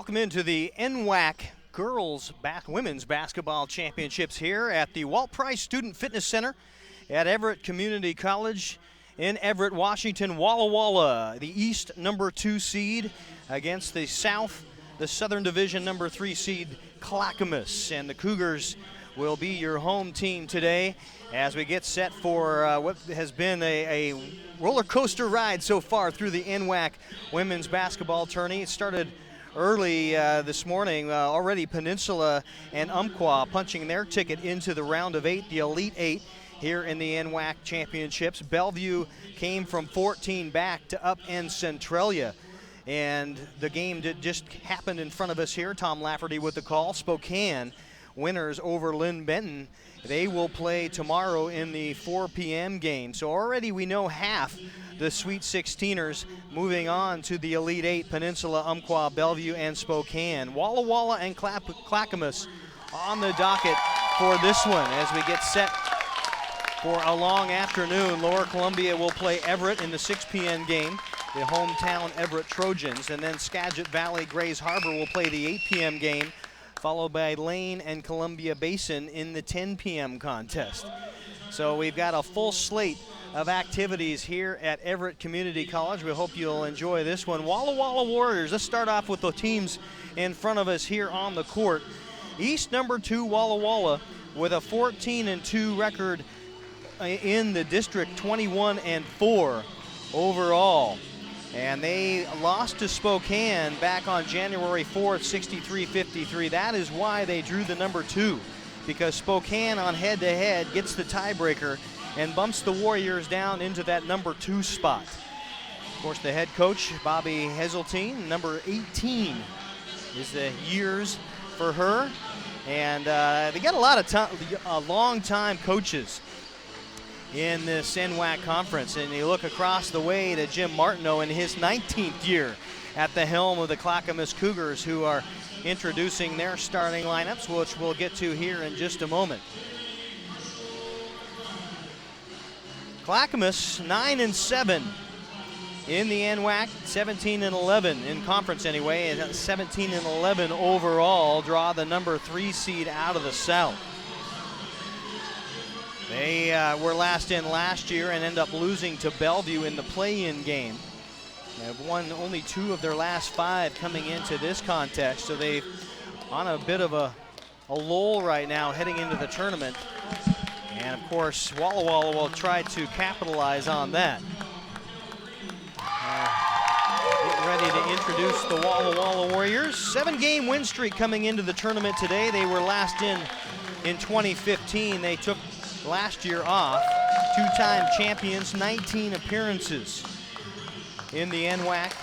Welcome into the NWAC Women's Basketball Championships here at the Walt Price Student Fitness Center at Everett Community College in Everett, Washington. Walla Walla, the East #2 seed against the Southern Division #3 seed Clackamas. And the Cougars will be your home team today as we get set for what has been a roller coaster ride so far through the NWAC Women's Basketball Tourney. It started early this morning. Already Peninsula and Umpqua punching their ticket into the round of 8, the Elite 8 here in the NWAC Championships. Bellevue came from 14 back to upend Centralia. And the game just happened in front of us here. Tom Lafferty with the call. Spokane winners over Lynn Benton. They will play tomorrow in the 4 p.m. game. So already we know half the Sweet 16ers moving on to the Elite 8, Peninsula, Umpqua, Bellevue, and Spokane. Walla Walla and Clackamas on the docket for this one as we get set for a long afternoon. Lower Columbia will play Everett in the 6 p.m. game, the hometown Everett Trojans, and then Skagit Valley Grays Harbor will play the 8 p.m. game, followed by Lane and Columbia Basin in the 10 p.m. contest. So we've got a full slate of activities here at Everett Community College. We hope you'll enjoy this one. Walla Walla Warriors, let's start off with the teams in front of us here on the court. East #2 Walla Walla with a 14-2 record in the district, 21-4 overall. And they lost to Spokane back on January 4th, 63-53. That is why they drew the #2, because Spokane on head-to-head gets the tiebreaker and bumps the Warriors down into that #2 spot. Of course, the head coach, Bobby Heseltine, number 18 is the years for her. And they got a lot of long-time coaches in this NWAC conference. And you look across the way to Jim Martineau in his 19th year at the helm of the Clackamas Cougars, who are introducing their starting lineups, which we'll get to here in just a moment. Clackamas 9-7 in the NWAC, 17-11 in conference anyway, and 17-11 overall, draw the #3 seed out of the South. They were last in last year and end up losing to Bellevue in the play-in game. They've won only 2 of their last 5 coming into this contest, so they're on a bit of a lull right now heading into the tournament. And of course, Walla Walla will try to capitalize on that. Getting ready to introduce the Walla Walla Warriors. 7-game win streak coming into the tournament today. They were last in 2015. They took last year off. 2-time champions, 19 appearances in the NWAC.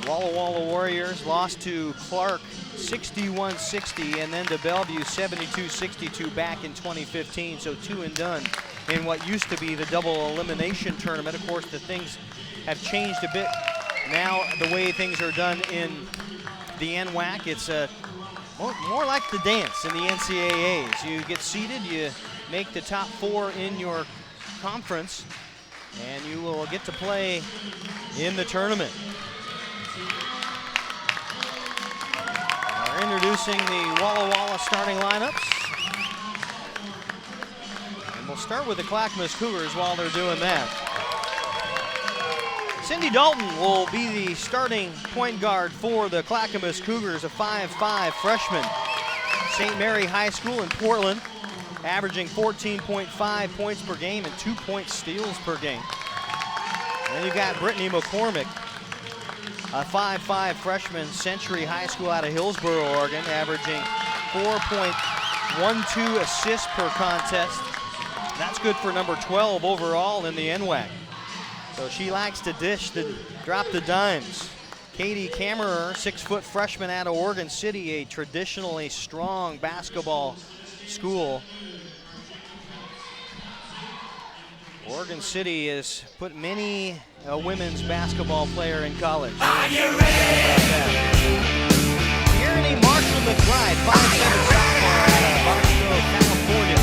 Walla Walla Warriors lost to Clark 61-60 and then to Bellevue 72-62 back in 2015. So 2 and done in what used to be the double elimination tournament. Of course, the things have changed a bit now. The way things are done in the NWAC, it's more like the dance in the NCAAs. You get seeded, you make the top 4 in your conference, and you will get to play in the tournament. We're introducing the Walla Walla starting lineups. And we'll start with the Clackamas Cougars while they're doing that. Cindy Dalton will be the starting point guard for the Clackamas Cougars, a 5'5" freshman. St. Mary High School in Portland, averaging 14.5 points per game and 2 steals per game. And then you've got Brittany McCormick, a 5'5" freshman, Century High School out of Hillsboro, Oregon, averaging 4.12 assists per contest. That's good for number 12 overall in the NWAC. So she likes to drop the dimes. Katie Kammerer, 6-foot freshman out of Oregon City, a traditionally strong basketball school. Oregon City has put many a women's basketball player in college. Are you ready? Tierney Marshall McBride, 5'7" sophomore out of Barstow, California.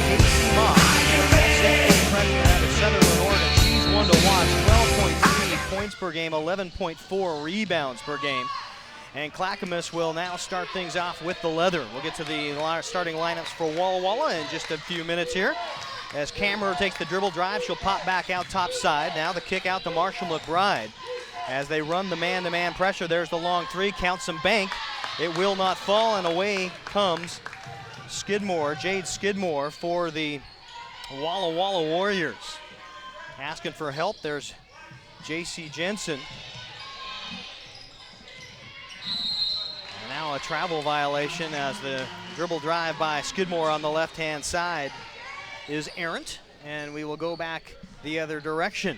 Casey Moss, 6'8" freshman out of Sutherland, Oregon. She's one to watch. 12.3 points per game, 11.4 rebounds per game. And Clackamas will now start things off with the leather. We'll get to the starting lineups for Walla Walla in just a few minutes here. As Cameron takes the dribble drive, she'll pop back out top side. Now the kick out to Marshall McBride. As they run the man-to-man pressure, there's the long three, counts and bank. It will not fall, and away comes Skidmore, Jade Skidmore, for the Walla Walla Warriors. Asking for help, there's J.C. Jensen. And now a travel violation as the dribble drive by Skidmore on the left-hand side is errant, and we will go back the other direction.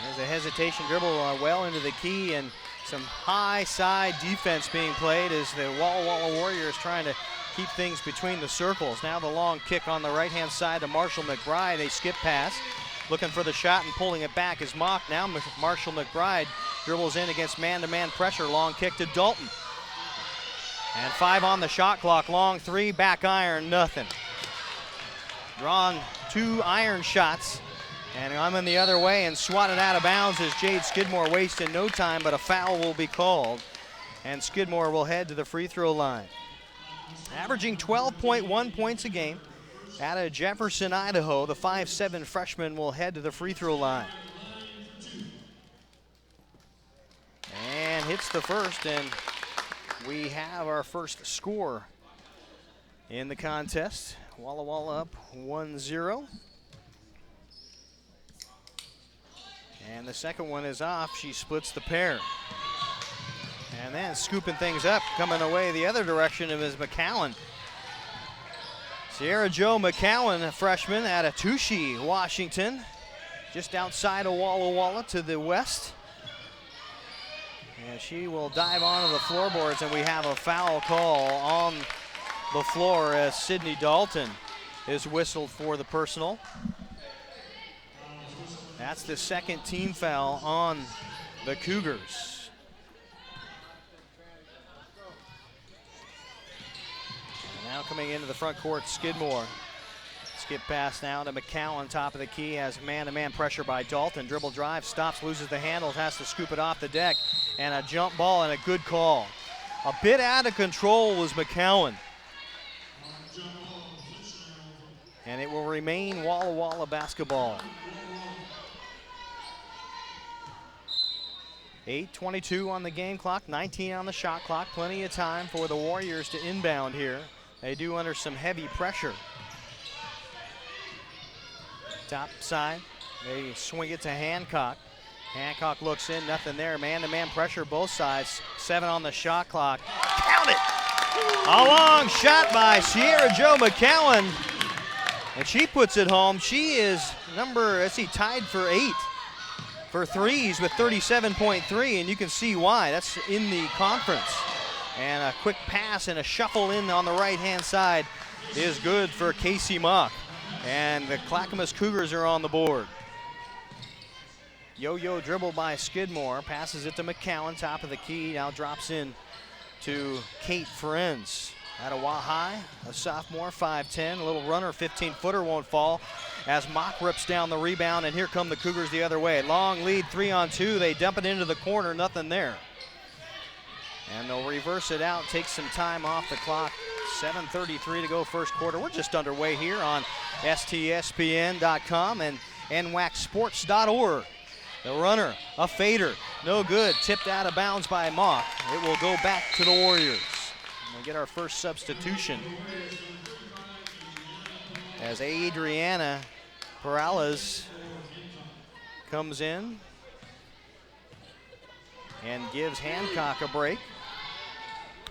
There's a hesitation dribble well into the key, and some high side defense being played as the Walla Walla Warriors trying to keep things between the circles. Now the long kick on the right-hand side to Marshall McBride, a skip pass. Looking for the shot and pulling it back is Mock. Now Marshall McBride dribbles in against man-to-man pressure. Long kick to Dalton. And 5 on the shot clock. Long three, back iron, nothing. Drawn 2 iron shots. And I'm the other way and swatted out of bounds as Jade Skidmore wasted no time, but a foul will be called. And Skidmore will head to the free throw line. Averaging 12.1 points a game out of Jefferson, Idaho, the 5'7" freshman will head to the free throw line. And hits the first, and we have our first score in the contest. Walla Walla up 1-0. And the second one is off. She splits the pair. And then scooping things up, coming away the other direction is McCowan. Sierra Jo McCowan, a freshman out of Touchy, Washington, just outside of Walla Walla to the west. And she will dive onto the floorboards, and we have a foul call on the floor as Sydney Dalton is whistled for the personal. That's the second team foul on the Cougars. And now coming into the front court, Skidmore. Skip pass now to McCowan, top of the key, as man-to-man pressure by Dalton. Dribble drive, stops, loses the handle, has to scoop it off the deck. And a jump ball and a good call. A bit out of control was McCowan. And it will remain Walla Walla basketball. 8:22 on the game clock, 19 on the shot clock. Plenty of time for the Warriors to inbound here. They do under some heavy pressure. Top side, they swing it to Hancock. Hancock looks in, nothing there. Man-to-man pressure both sides. 7 on the shot clock. Count it! A long shot by Sierra Jo McCowan. And she puts it home. She is tied for 8 for threes with 37.3, and you can see why. That's in the conference. And a quick pass and a shuffle in on the right-hand side is good for Casey Mock. And the Clackamas Cougars are on the board. Yo-yo dribble by Skidmore, passes it to McCowan, top of the key, now drops in to Kate Friends. Out of Wahai, a sophomore, 5'10", a little runner, 15-footer won't fall as Mock rips down the rebound, and here come the Cougars the other way. Long lead, 3-on-2, they dump it into the corner, nothing there. And they'll reverse it out, take some time off the clock. 7:33 to go first quarter. We're just underway here on STSPN.com and NWACsports.org. The runner, a fader, no good, tipped out of bounds by Mock. It will go back to the Warriors. We'll get our first substitution as Adriana Perales comes in and gives Hancock a break.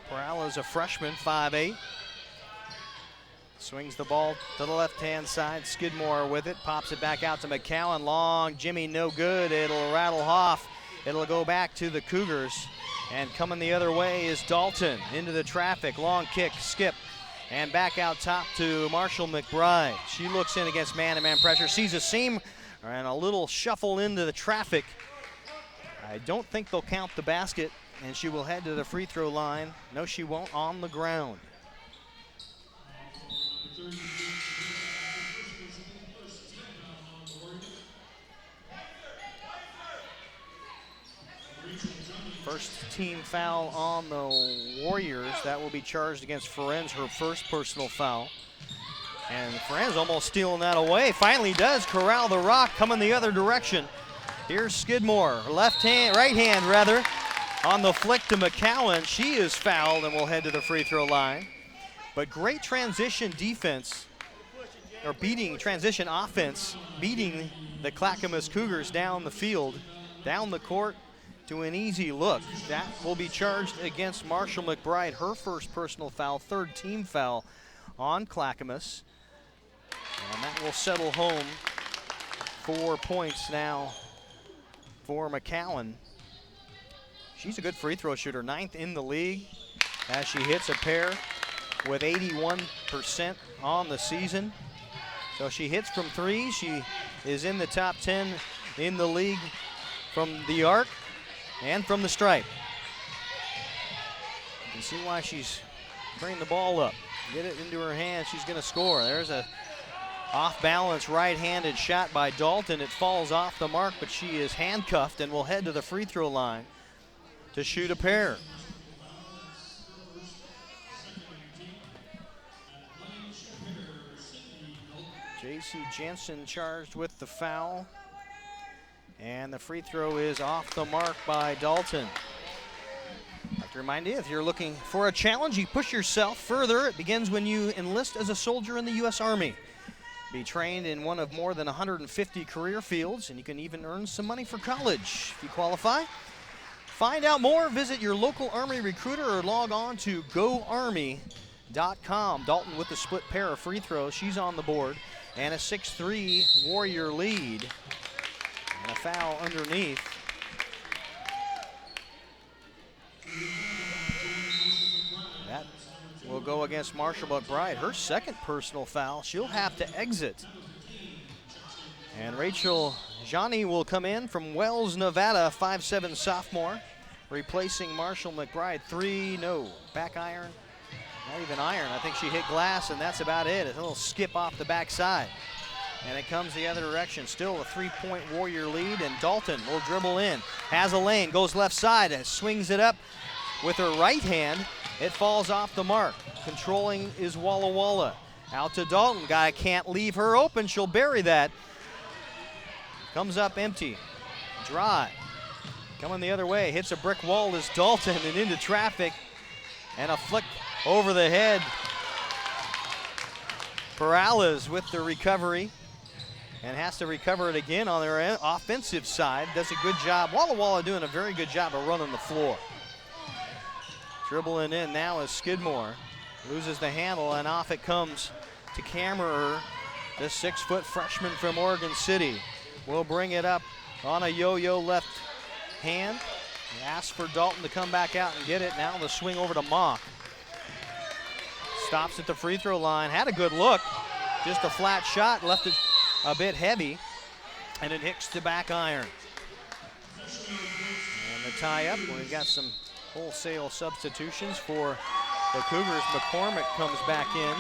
Perales, a freshman, 5'8". Swings the ball to the left-hand side. Skidmore with it, pops it back out to McCowan. Long, Jimmy, no good. It'll rattle off. It'll go back to the Cougars. And coming the other way is Dalton into the traffic. Long kick, skip, and back out top to Marshall McBride. She looks in against man-to-man pressure, sees a seam and a little shuffle into the traffic. I don't think they'll count the basket, and she will head to the free throw line. No, she won't, on the ground. First team foul on the Warriors. That will be charged against Ferenz, her first personal foul. And Ferenz almost stealing that away. Finally does corral the rock, coming the other direction. Here's Skidmore, right hand rather, on the flick to McCowan. She is fouled and will head to the free throw line. But great transition defense, or transition offense, beating the Clackamas Cougars down the field, down the court to an easy look. That will be charged against Marshall McBride, her first personal foul, third team foul on Clackamas. And that will settle home 4 points now for McCowan. She's a good free throw shooter, 9th in the league as she hits a pair with 81% on the season. So she hits from three. She is in the top 10 in the league from the arc and from the stripe. You can see why she's bringing the ball up. Get it into her hand, she's gonna score. There's a off-balance right-handed shot by Dalton. It falls off the mark, but she is handcuffed and will head to the free throw line to shoot a pair. J.C. Jensen charged with the foul. And the free throw is off the mark by Dalton. I'd like to remind you, if you're looking for a challenge, you push yourself further. It begins when you enlist as a soldier in the U.S. Army. Be trained in one of more than 150 career fields, and you can even earn some money for college if you qualify. Find out more, visit your local Army recruiter or log on to GoArmy.com. Dalton with the split pair of free throws. She's on the board. And a 6-3 Warrior lead. And a foul underneath. That will go against Marshall McBride. Her second personal foul. She'll have to exit. And Rachel Johnny will come in from Wells, Nevada, 5'7" sophomore, replacing Marshall McBride. Back iron. Not even iron. I think she hit glass, and that's about it. A little skip off the backside. And it comes the other direction. Still a 3-point Warrior lead, and Dalton will dribble in. Has a lane, goes left side, and swings it up with her right hand. It falls off the mark. Controlling is Walla Walla. Out to Dalton. Guy can't leave her open. She'll bury that. Comes up empty. Dry. Coming the other way. Hits a brick wall is Dalton and into traffic. And a flick over the head. Perales with the recovery and has to recover it again on their offensive side. Does a good job. Walla Walla doing a very good job of running the floor. Dribbling in now is Skidmore. Loses the handle and off it comes to Kammerer, this 6-foot freshman from Oregon City. Will bring it up on a yo-yo left hand. He asks for Dalton to come back out and get it. Now the swing over to Mock. Stops at the free throw line. Had a good look. Just a flat shot. Left it a bit heavy. And it hits the back iron. And the tie up. We've got some wholesale substitutions for the Cougars. McCormick comes back in.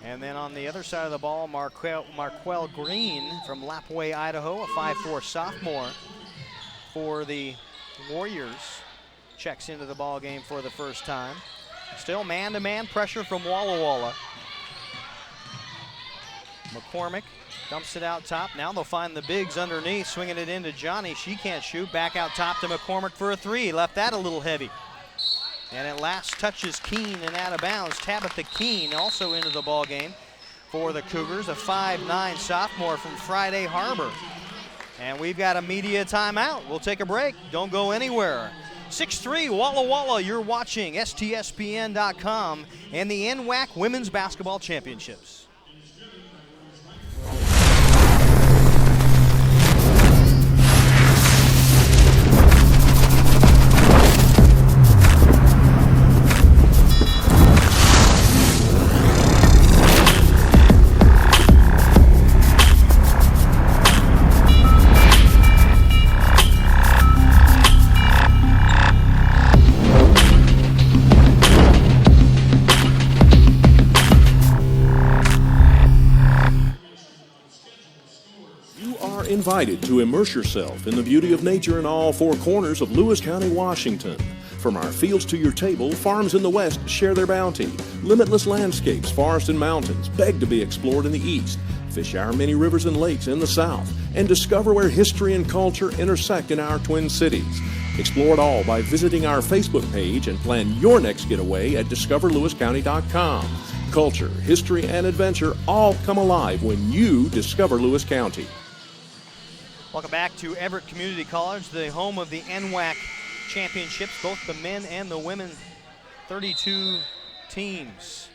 And then on the other side of the ball, Marquel Green from Lapway, Idaho, a 5'4" sophomore for the Warriors. Checks into the ball game for the first time. Still man-to-man pressure from Walla Walla. McCormick dumps it out top. Now they'll find the bigs underneath, swinging it into Johnny. She can't shoot. Back out top to McCormick for a three. Left that a little heavy. And at last touches Keene and out of bounds. Tabitha Keene also into the ball game for the Cougars, a 5'9" sophomore from Friday Harbor. And we've got a media timeout. We'll take a break. Don't go anywhere. 6-3 Walla Walla. You're watching STSPN.com and the NWAC Women's Basketball Championships. invited to immerse yourself in the beauty of nature in all four corners of Lewis County, Washington. From our fields to your table, farms in the west share their bounty. Limitless landscapes, forests and mountains beg to be explored in the east. Fish our many rivers and lakes in the south, and discover where history and culture intersect in our twin cities. Explore it all by visiting our Facebook page and plan your next getaway at discoverlewiscounty.com. Culture, history, and adventure all come alive when you discover Lewis County. Welcome back to Everett Community College, the home of the NWAC championships, both the men and the women. 32 teams,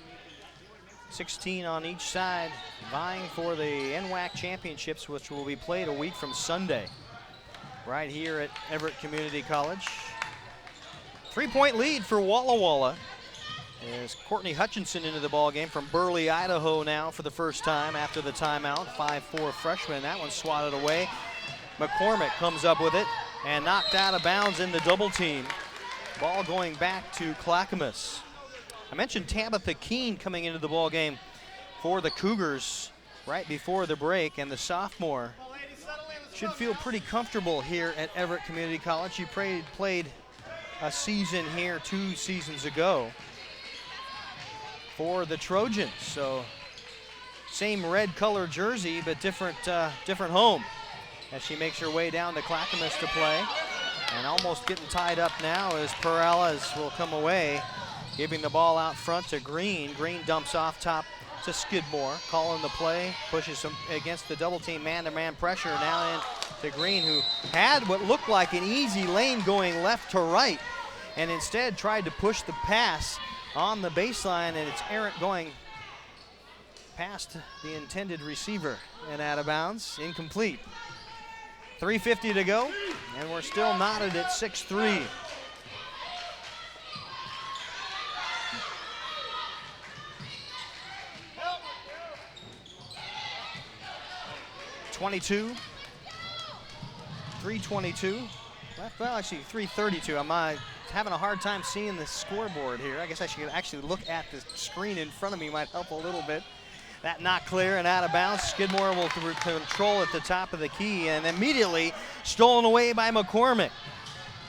16 on each side, vying for the NWAC championships, which will be played a week from Sunday, right here at Everett Community College. 3-point lead for Walla Walla as Courtney Hutchinson into the ball game from Burley, Idaho now for the first time after the timeout. 5'4" freshman, that one swatted away. McCormick comes up with it and knocked out of bounds in the double team. Ball going back to Clackamas. I mentioned Tabitha Keene coming into the ball game for the Cougars right before the break, and the sophomore should feel pretty comfortable here at Everett Community College. She played a season here 2 seasons ago for the Trojans, so same red color jersey but different home as she makes her way down to Clackamas to play. And almost getting tied up now as Perales will come away, giving the ball out front to Green. Green dumps off top to Skidmore, calling the play, pushes him against the double team man-to-man pressure. Now in to Green, who had what looked like an easy lane going left to right, and instead tried to push the pass on the baseline, and it's errant going past the intended receiver and out of bounds, incomplete. 3:50 to go, and we're still knotted at 6-3. .322. Well, actually 3:32. I'm having a hard time seeing the scoreboard here. I guess I should actually look at the screen in front of me, might help a little bit. That not clear and out of bounds. Skidmore will control at the top of the key, and immediately stolen away by McCormick.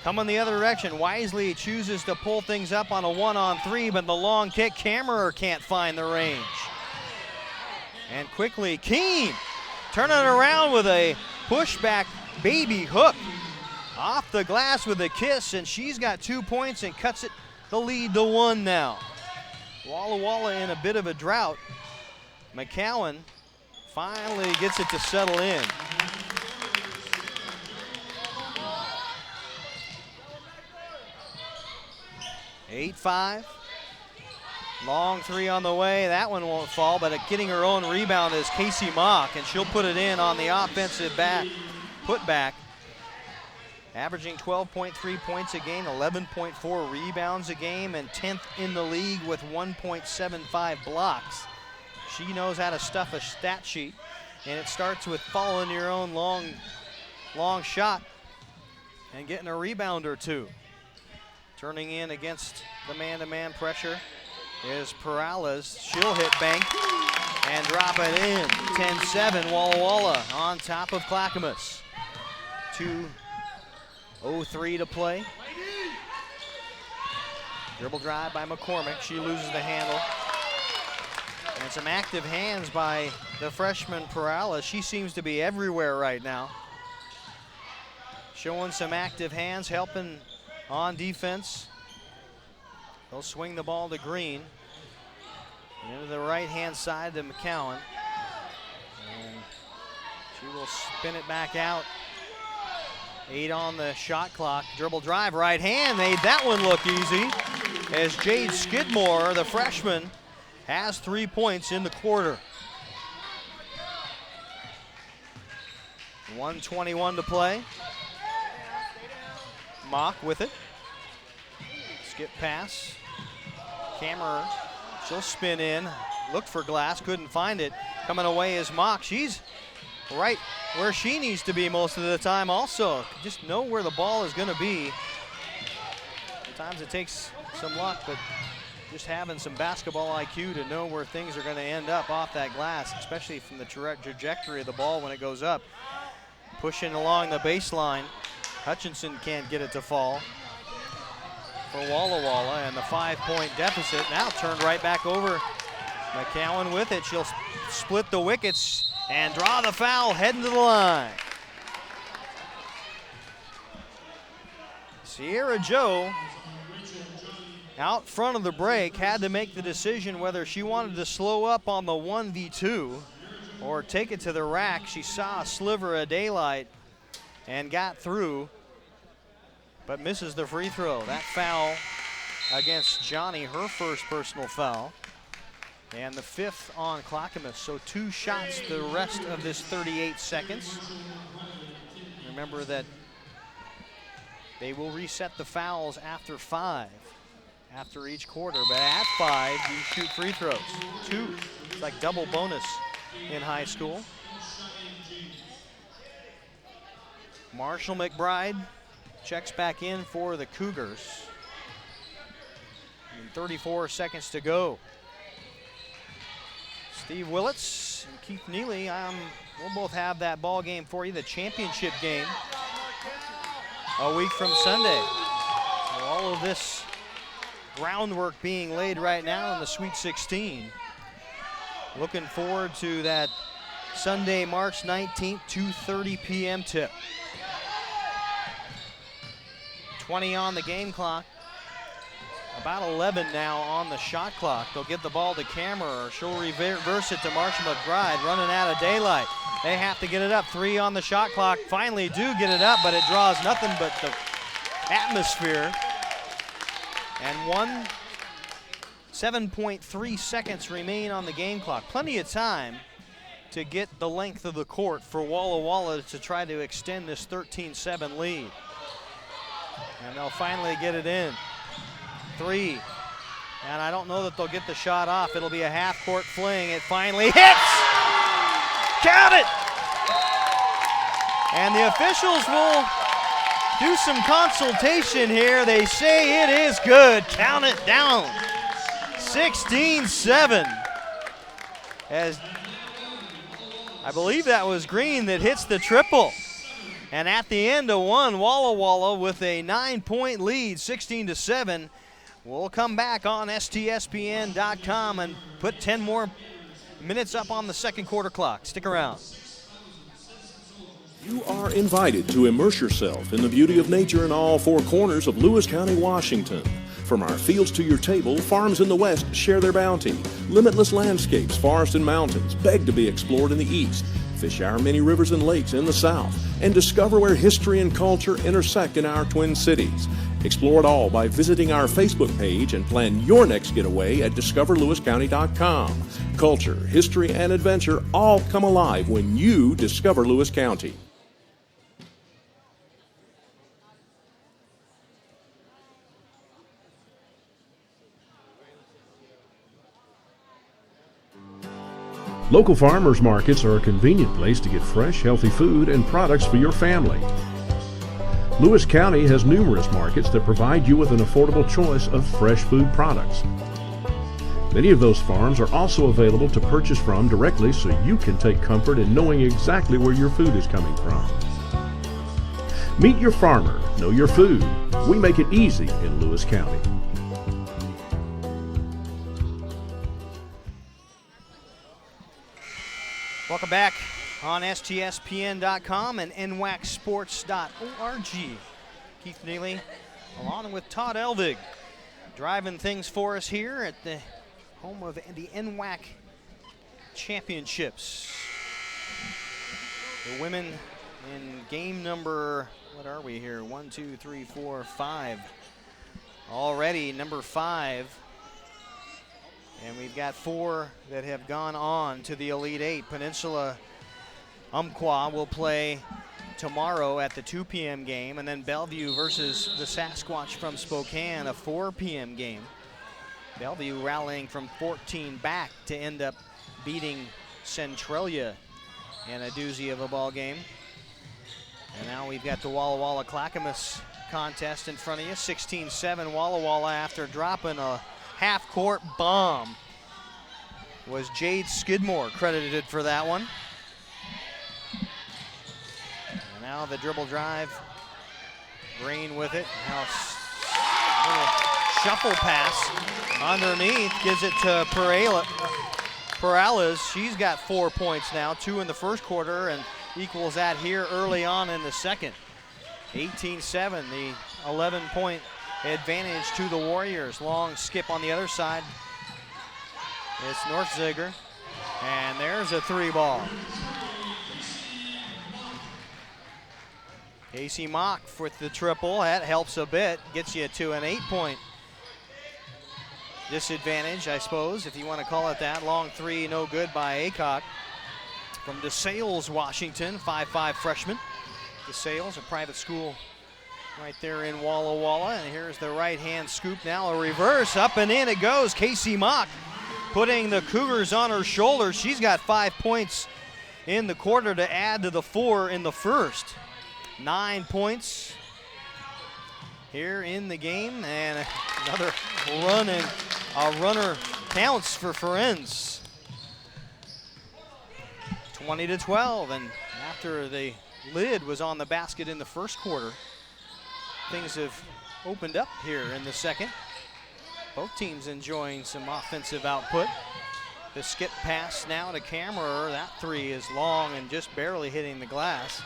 Coming the other direction, Wisely chooses to pull things up on a 1-on-3, but the long kick, Kammerer can't find the range. And quickly, Keene turning it around with a pushback baby hook off the glass with a kiss, and she's got 2 points and cuts it the lead to 1 now. Walla Walla in a bit of a drought. McCowan finally gets it to settle in. .85. Long three on the way. That one won't fall, but getting her own rebound is Casey Mock, and she'll put it in on the offensive putback. Averaging 12.3 points a game, 11.4 rebounds a game, and 10th in the league with 1.75 blocks. She knows how to stuff a stat sheet, and it starts with following your own long shot and getting a rebound or two. Turning in against the man-to-man pressure is Perales. She'll hit bank and drop it in. 10-7, Walla Walla on top of Clackamas. 2:03 to play. Dribble drive by McCormick. She loses the handle. And some active hands by the freshman Perales. She seems to be everywhere right now. Showing some active hands, helping on defense. They'll swing the ball to Green. Into the right-hand side to McCowan. And she will spin it back out. 8 on the shot clock. Dribble drive, right hand, made that one look easy. As Jade Skidmore, the freshman, has 3 points in the quarter. 1:21 to play. Mock with it. Skip pass. Kammerer, she'll spin in. Looked for glass, couldn't find it. Coming away is Mock. She's right where she needs to be most of the time also. Just know where the ball is going to be. Sometimes it takes some luck, but just having some basketball IQ to know where things are going to end up off that glass, especially from the trajectory of the ball when it goes up. Pushing along the baseline. Hutchinson can't get it to fall for Walla Walla, and the 5-point deficit now turned right back over. McCowan with it. She'll split the wickets and draw the foul, heading to the line. Sierra Joe, out front of the break, had to make the decision whether she wanted to slow up on the 1v2 or take it to the rack. She saw a sliver of daylight and got through, but misses the free throw. That foul against Johnny, her first personal foul, and the 5th on Clackamas. So 2 shots the rest of this 38 seconds. Remember that they will reset the fouls after 5, after each quarter, but at 5, you shoot free throws. 2, it's like double bonus in high school. Marshall McBride checks back in for the Cougars. And 34 seconds to go. Steve Willits and Keith Neely, we'll both have that ball game for you, the championship game, a week from Sunday. So all of this groundwork being laid right now in the Sweet 16. Looking forward to that Sunday, March 19th, 2:30 p.m. tip. 20 on the game clock. About 11 now on the shot clock. They'll get the ball to Camera, or she'll reverse it to Marshall McBride, running out of daylight. They have to get it up. 3 on the shot clock. Finally do get it up, but it draws nothing but the atmosphere. And 7.3 seconds remain on the game clock. Plenty of time to get the length of the court for Walla Walla to try to extend this 13-7 lead. And they'll finally get it in. 3. And I don't know that they'll get the shot off. It'll be a half-court fling. It finally hits! Count it! And the officials will do some consultation here. They say it is good. Count it down. 16-7. As I believe that was Green that hits the triple. And at the end of 1, Walla Walla with a 9-point lead, 16-7. We'll come back on STSPN.com and put 10 more minutes up on the second quarter clock. Stick around. You are invited to immerse yourself in the beauty of nature in all 4 corners of Lewis County, Washington. From our fields to your table, farms in the west share their bounty. Limitless landscapes, forests and mountains beg to be explored in the east. Fish our many rivers and lakes in the south, and discover where history and culture intersect in our twin cities. Explore it all by visiting our Facebook page and plan your next getaway at discoverlewiscounty.com. Culture, history, and adventure all come alive when you discover Lewis County. Local farmers markets are a convenient place to get fresh, healthy food and products for your family. Lewis County has numerous markets that provide you with an affordable choice of fresh food products. Many of those farms are also available to purchase from directly, so you can take comfort in knowing exactly where your food is coming from. Meet your farmer, know your food. We make it easy in Lewis County. Welcome back on STSPN.com and NWACsports.org. Keith Neely along with Todd Elvig driving things for us here at the home of the NWAC Championships. The women in game number, what are we here? 1, 2, 3, 4, 5. Already number 5. And we've got 4 that have gone on to the Elite 8. Peninsula Umpqua will play tomorrow at the 2 p.m. game, and then Bellevue versus the Sasquatch from Spokane, a 4 p.m. game. Bellevue rallying from 14 back to end up beating Centralia in a doozy of a ball game. And now we've got the Walla Walla Clackamas contest in front of you. 16-7 Walla Walla after dropping a half-court bomb. Was Jade Skidmore credited for that one. Now the dribble drive. Green with it. Now little shuffle pass underneath. Gives it to Perales. She's got 4 points now, 2 in the first quarter, and equals that here early on in the second. 18-7, the 11-point advantage to the Warriors. Long skip on the other side. It's Northziger, and there's a 3-ball. Casey Mock with the triple. That helps a bit. Gets you to an 8-point disadvantage, I suppose, if you want to call it that. Long 3, no good by Aycock. From DeSales, Washington, 5'5" freshman. DeSales, a private school right there in Walla Walla. And here's the right-hand scoop now. A reverse, up and in it goes. Casey Mock putting the Cougars on her shoulders. She's got 5 points in the quarter to add to the 4 in the first. 9 points here in the game, and another run, and a runner counts for Ferenz. 20-12, and after the lid was on the basket in the first quarter, things have opened up here in the second. Both teams enjoying some offensive output. The skip pass now to Kammerer. That 3 is long and just barely hitting the glass.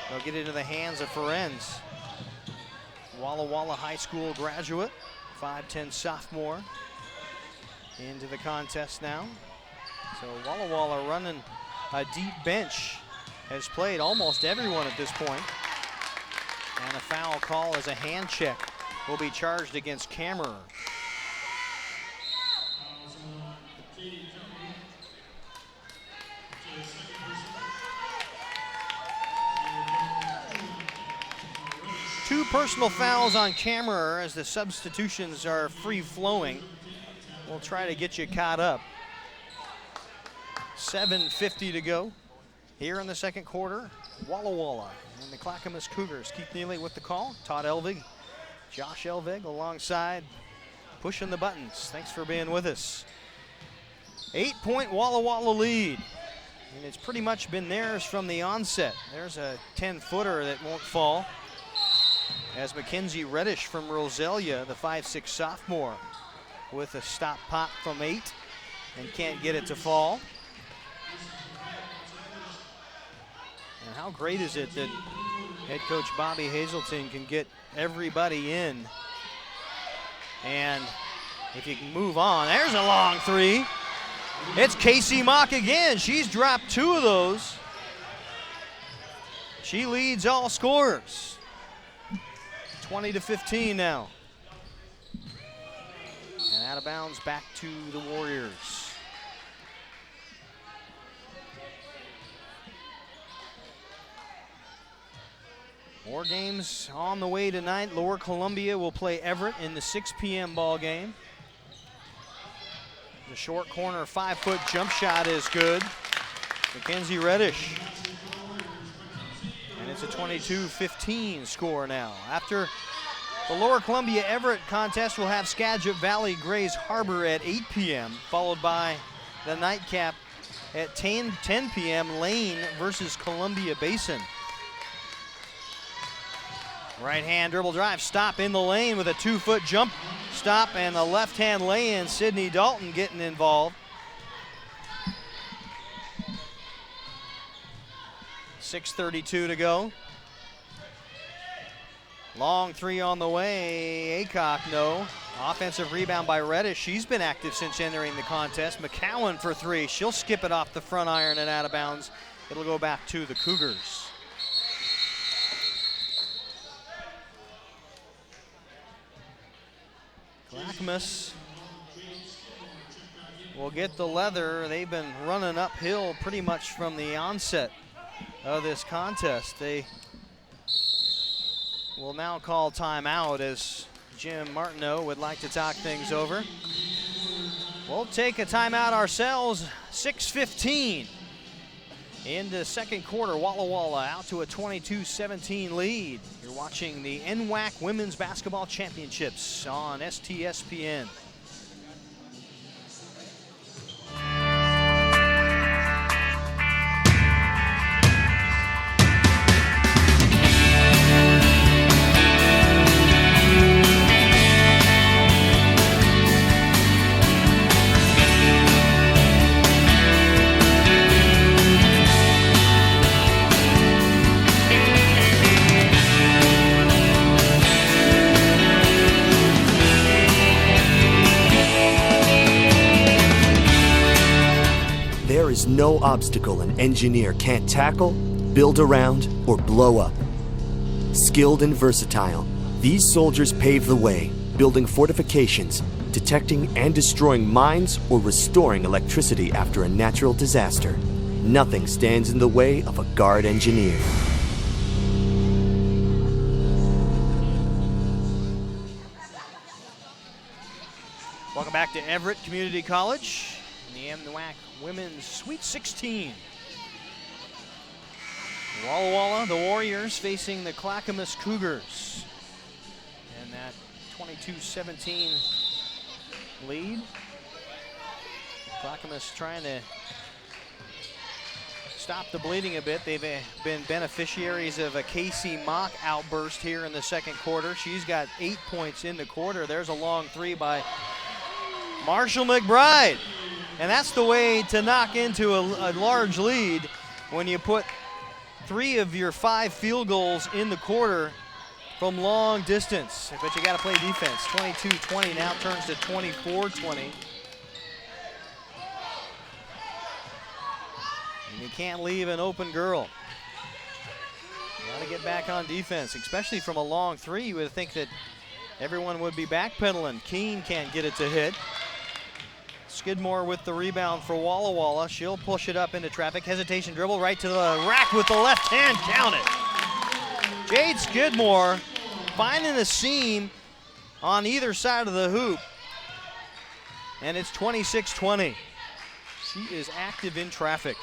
They'll get into the hands of Ferenz. Walla Walla High School graduate, 5'10" sophomore, into the contest now. So Walla Walla running a deep bench, has played almost everyone at this point. And a foul call as a hand check will be charged against Kammerer. Two personal fouls on Kammerer as the substitutions are free-flowing. We'll try to get you caught up. 7:50 to go here in the second quarter. Walla Walla and the Clackamas Cougars. Keith Neely with the call. Todd Elvig, Josh Elvig alongside, pushing the buttons. Thanks for being with us. 8-point Walla Walla lead. And it's pretty much been theirs from the onset. There's a 10-footer that won't fall, as Mackenzie Reddish from Roselia, the 5'6" sophomore, with a stop pop from 8 and can't get it to fall. And how great is it that head coach Bobby Hazelton can get everybody in? And if you can move on, there's a long 3. It's Casey Mock again. She's dropped 2 of those. She leads all scorers. 20-15 now. And out of bounds back to the Warriors. More games on the way tonight. Lower Columbia will play Everett in the 6 p.m. ball game. The short corner 5-foot jump shot is good. Mackenzie Reddish. And it's a 22-15 score now. After the Lower Columbia Everett contest, we'll have Skagit Valley Grays Harbor at 8 p.m., followed by the nightcap at 10 p.m. Lane versus Columbia Basin. Right hand dribble drive, stop in the lane with a 2-foot jump stop and a left hand lay-in. Sydney Dalton getting involved. 6:32 to go. Long 3 on the way. Aycock, no. Offensive rebound by Reddish. She's been active since entering the contest. McCowan for 3. She'll skip it off the front iron and out of bounds. It'll go back to the Cougars. Clackamas will get the leather. They've been running uphill pretty much from the onset of this contest. They will now call timeout as Jim Martineau would like to talk things over. We'll take a timeout ourselves. 6:15 into the second quarter. Walla Walla out to a 22-17 lead. You're watching the NWAC Women's Basketball Championships on STSPN. There's no obstacle an engineer can't tackle, build around, or blow up. Skilled and versatile, these soldiers pave the way, building fortifications, detecting and destroying mines, or restoring electricity after a natural disaster. Nothing stands in the way of a Guard engineer. Welcome back to Everett Community College in the NWAC Women's Sweet 16. Walla Walla, the Warriors, facing the Clackamas Cougars. And that 22-17 lead. Clackamas trying to stop the bleeding a bit. They've been beneficiaries of a Casey Mock outburst here in the second quarter. She's got 8 points in the quarter. There's a long three by Marshall McBride. And that's the way to knock into a large lead when you put 3 of your 5 field goals in the quarter from long distance. But you got to play defense. 22-20 now turns to 24-20. And you can't leave an open girl. You got to get back on defense, especially from a long three. You would think that everyone would be backpedaling. Keene can't get it to hit. Skidmore with the rebound for Walla Walla. She'll push it up into traffic. Hesitation dribble right to the rack with the left hand. Count it. Jade Skidmore finding the seam on either side of the hoop. And it's 26-20. She is active in traffic.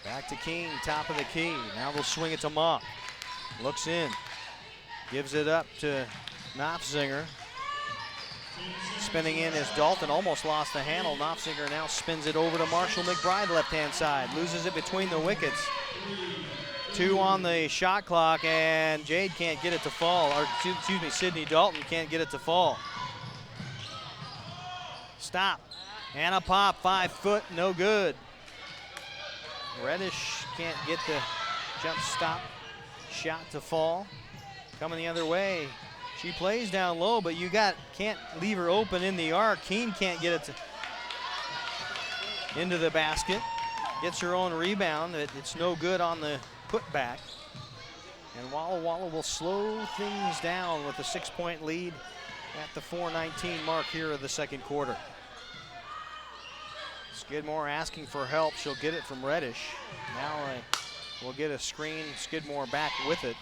Back to King, top of the key. Now they'll swing it to Mock. Looks in. Gives it up to Knopfzinger. Spinning in is Dalton, almost lost the handle. Knopfzinger now spins it over to Marshall McBride, left-hand side. Loses it between the wickets. 2 on the shot clock, and Jade can't get it to fall. Or, excuse me, Sydney Dalton can't get it to fall. Stop. And a pop, 5 foot, no good. Reddish can't get the jump stop shot to fall. Coming the other way. She plays down low, but you can't leave her open in the arc. Keene can't get it into the basket. Gets her own rebound. It's no good on the putback. And Walla Walla will slow things down with a 6-point lead at the 4:19 mark here of the second quarter. Skidmore asking for help. She'll get it from Reddish. Now we'll get a screen. Skidmore back with it.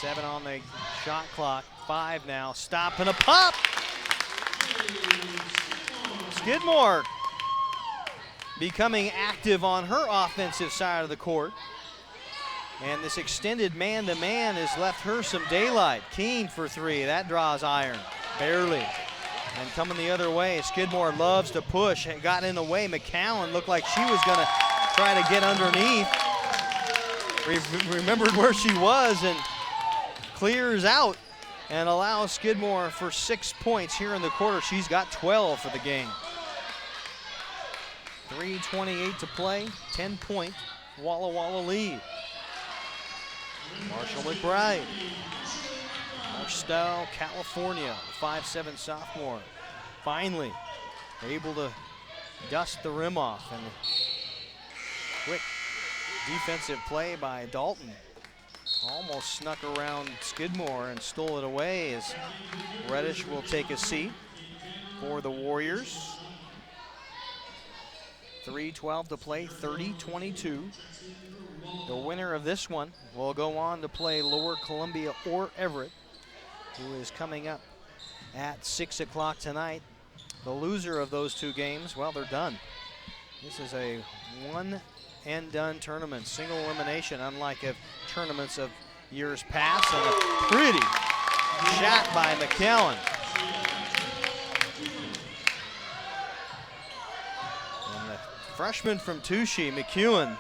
7 on the shot clock. 5 now. Stop and a pop. Skidmore becoming active on her offensive side of the court. And this extended man-to-man has left her some daylight. Keene for 3. That draws iron. Barely. And coming the other way, Skidmore loves to push. It got in the way. McCowan looked like she was going to try to get underneath. Remembered where she was and clears out and allows Skidmore for 6 points here in the quarter. She's got 12 for the game. 3:28 to play, 10-point Walla Walla lead. Marshall McBride, Marstow, California, 5'7" sophomore. Finally able to dust the rim off, and quick defensive play by Dalton. Almost snuck around Skidmore and stole it away as Reddish will take a seat for the Warriors. 3:12 to play, 30-22. The winner of this one will go on to play Lower Columbia or Everett, who is coming up at 6 o'clock tonight. The loser of those 2 games, well, they're done. This is a one-and-done tournament, single elimination, unlike of tournaments of years past, and a pretty shot by McCowan. And the freshman from Touchy, McEwen,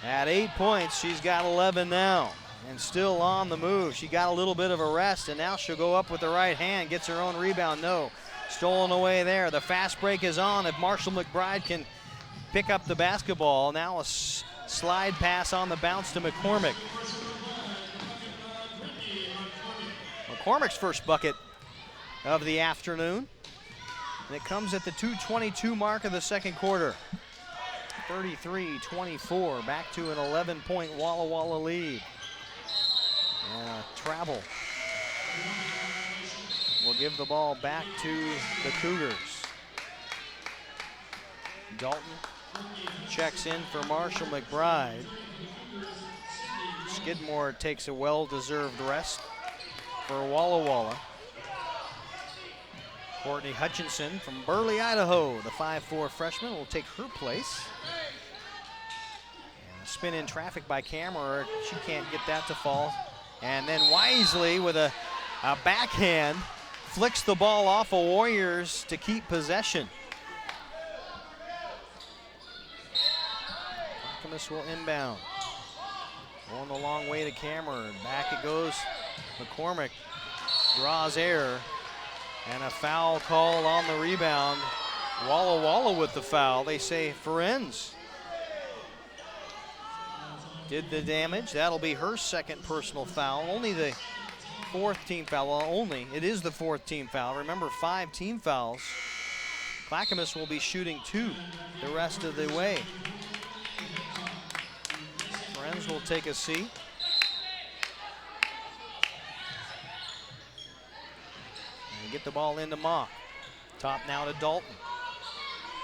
at 8 points. She's got 11 now and still on the move. She got a little bit of a rest, and now she'll go up with the right hand, gets her own rebound. No, stolen away there. The fast break is on. If Marshall McBride can pick up the basketball, now a slide pass on the bounce to McCormick. McCormick's first bucket of the afternoon. And it comes at the 2:22 mark of the second quarter. 33-24, back to an 11-point Walla Walla lead. Travel will give the ball back to the Cougars. Dalton checks in for Marshall McBride. Skidmore takes a well-deserved rest for Walla Walla. Courtney Hutchinson from Burley, Idaho, the 5'4" freshman, will take her place. And a spin in traffic by camera, she can't get that to fall. And then Wisely with a backhand flicks the ball off of Warriors to keep possession. Clackamas will inbound. Going the long way to Cameron. Back it goes. McCormick draws air. And a foul called on the rebound. Walla Walla with the foul. They say Ferenz did the damage. That'll be her second personal foul. Only the fourth team foul. Well, it is the fourth team foul. Remember, 5 team fouls. Clackamas will be shooting 2 the rest of the way. Ferenz will take a seat. Get the ball into Mock. Top now to Dalton.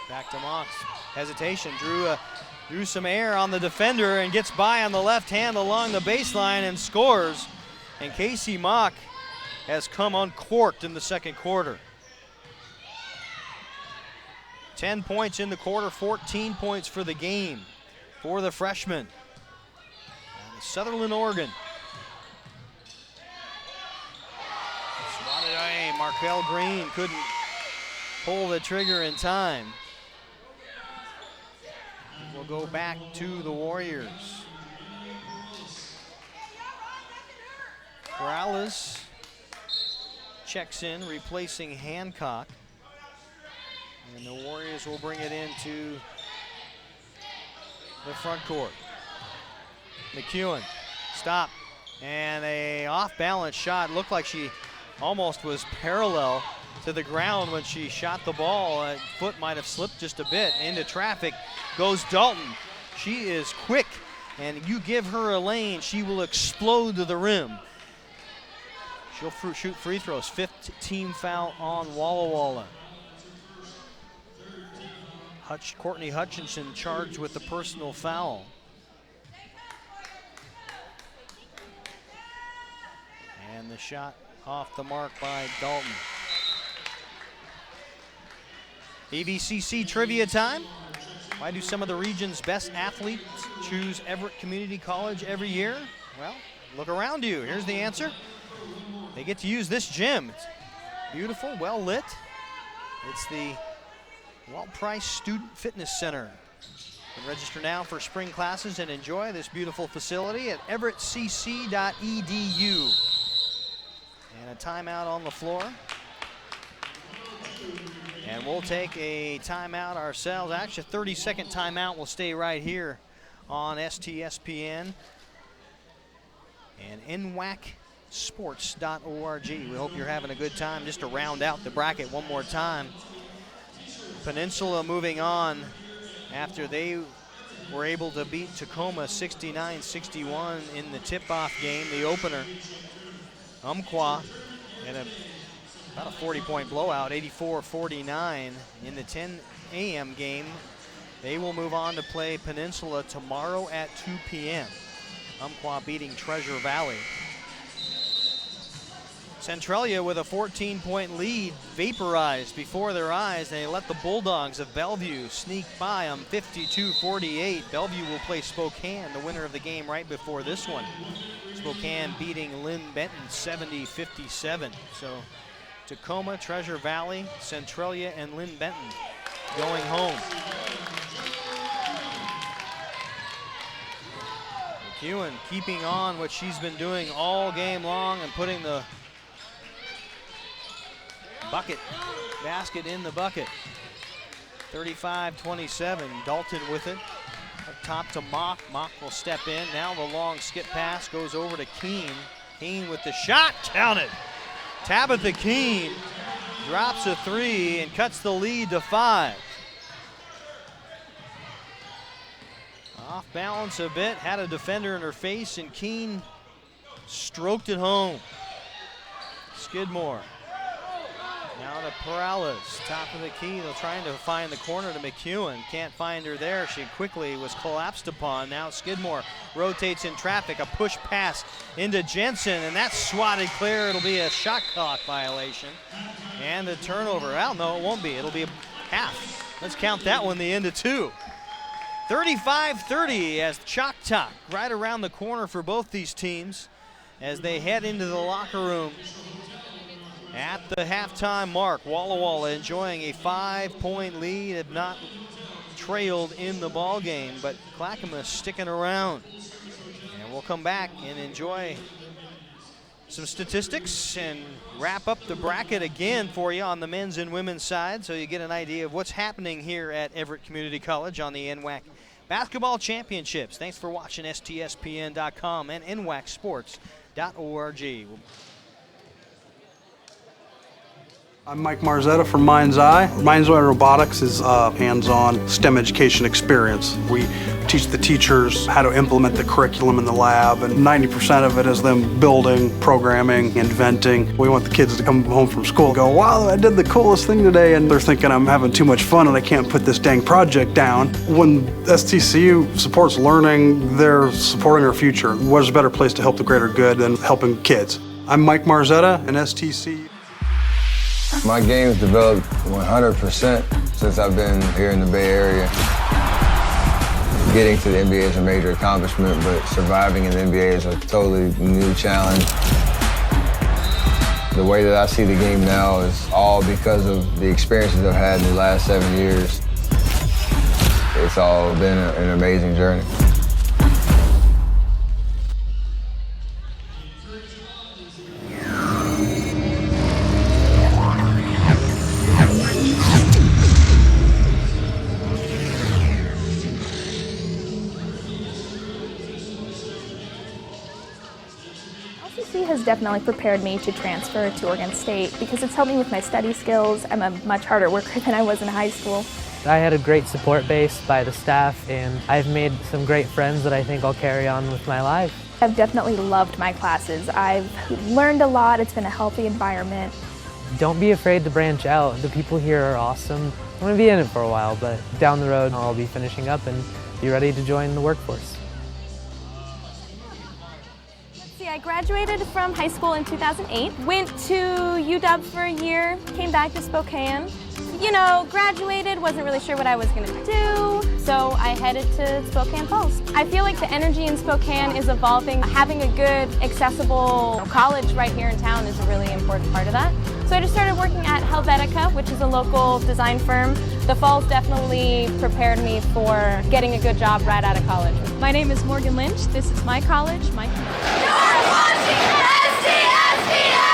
Back to Mock. Hesitation. Drew some air on the defender and gets by on the left hand along the baseline and scores. And Casey Mock has come uncorked in the second quarter. 10 points in the quarter, 14 points for the game for the freshman. Out of Sutherland, Oregon. Markel Green couldn't pull the trigger in time. We'll go back to the Warriors. Morales checks in, replacing Hancock. And the Warriors will bring it into the front court. McEwen, stop. And a off-balance shot. Looked like she almost was parallel to the ground when she shot the ball. Foot might have slipped just a bit. Into traffic goes Dalton. She is quick, and you give her a lane, she will explode to the rim. She'll shoot free throws. 5th team foul on Walla Walla. Courtney Hutchinson charged with the personal foul. And the shot off the mark by Dalton. AVCC trivia time. Why do some of the region's best athletes choose Everett Community College every year? Well, look around you. Here's the answer. They get to use this gym. It's beautiful, well lit. It's the Walt Price Student Fitness Center. You can register now for spring classes and enjoy this beautiful facility at everettcc.edu. And a timeout on the floor. And we'll take a timeout ourselves. Actually, a 30-second timeout will stay right here on STSPN and NWACsports.org. We hope you're having a good time. Just to round out the bracket one more time. Peninsula moving on after they were able to beat Tacoma 69-61 in the tip-off game, the opener. Umpqua in about a 40-point blowout, 84-49 in the 10 a.m. game. They will move on to play Peninsula tomorrow at 2 p.m. Umpqua beating Treasure Valley. Centralia with a 14-point lead vaporized before their eyes. They let the Bulldogs of Bellevue sneak by them 52-48. Bellevue will play Spokane, the winner of the game right before this one. Spokane beating Lynn Benton 70-57. So Tacoma, Treasure Valley, Centralia, and Lynn Benton going home. McEwen keeping on what she's been doing all game long and putting the basket in the bucket. 35-27, Dalton with it. Up top to Mock. Mock will step in. Now the long skip pass goes over to Keene. Keene with the shot, counted. Tabitha Keene drops a three and cuts the lead to 5. Off balance a bit, had a defender in her face, and Keene stroked it home. Skidmore. Now to Perales, top of the key. They're trying to find the corner to McEwen. Can't find her there. She quickly was collapsed upon. Now Skidmore rotates in traffic. A push pass into Jensen, and that's swatted clear. It'll be a shot clock violation. And a turnover. Well, no, it won't be. It'll be a half. Let's count that one, the end of 2. 35-30 as Chalk Talk right around the corner for both these teams as they head into the locker room. At the halftime mark, Walla Walla enjoying a 5-point lead, have not trailed in the ball game, but Clackamas sticking around. And we'll come back and enjoy some statistics and wrap up the bracket again for you on the men's and women's side, so you get an idea of what's happening here at Everett Community College on the NWAC Basketball Championships. Thanks for watching STSPN.com and NWACsports.org. I'm Mike Marzetta from Mind's Eye. Mind's Eye Robotics is a hands-on STEM education experience. We teach the teachers how to implement the curriculum in the lab, and 90% of it is them building, programming, inventing. We want the kids to come home from school and go, wow, I did the coolest thing today, and they're thinking I'm having too much fun and I can't put this dang project down. When STCU supports learning, they're supporting our future. What is a better place to help the greater good than helping kids? I'm Mike Marzetta, and STCU. My game's developed 100% since I've been here in the Bay Area. Getting to the NBA is a major accomplishment, but surviving in the NBA is a totally new challenge. The way that I see the game now is all because of the experiences I've had in the last 7 years. It's all been an amazing journey. Has definitely prepared me to transfer to Oregon State because it's helped me with my study skills. I'm a much harder worker than I was in high school. I had a great support base by the staff, and I've made some great friends that I think I'll carry on with my life. I've definitely loved my classes. I've learned a lot. It's been a healthy environment. Don't be afraid to branch out. The people here are awesome. I'm going to be in it for a while, but down the road I'll be finishing up and be ready to join the workforce. I graduated from high school in 2008, went to UW for a year, came back to Spokane. You know, graduated, wasn't really sure what I was going to do, so I headed to Spokane Falls. I feel like the energy in Spokane is evolving. Having a good, accessible college right here in town is a really important part of that. So I just started working at Helvetica, which is a local design firm. The Falls definitely prepared me for getting a good job right out of college. My name is Morgan Lynch. This is my college. You're watching STSPN!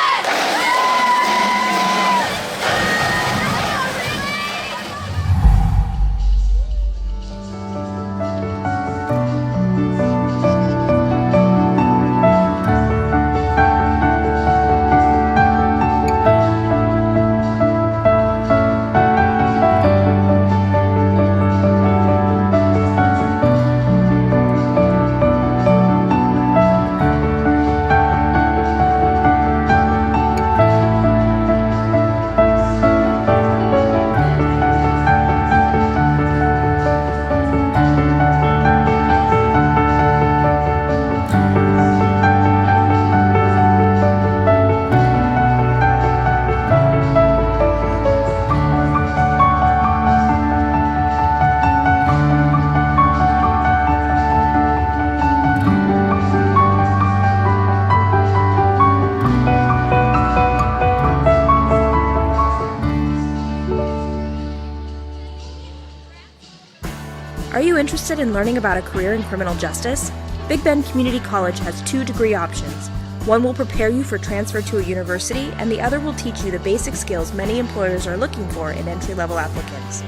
Are you interested in learning about a career in criminal justice? Big Bend Community College has 2 degree options. One will prepare you for transfer to a university, and the other will teach you the basic skills many employers are looking for in entry-level applicants.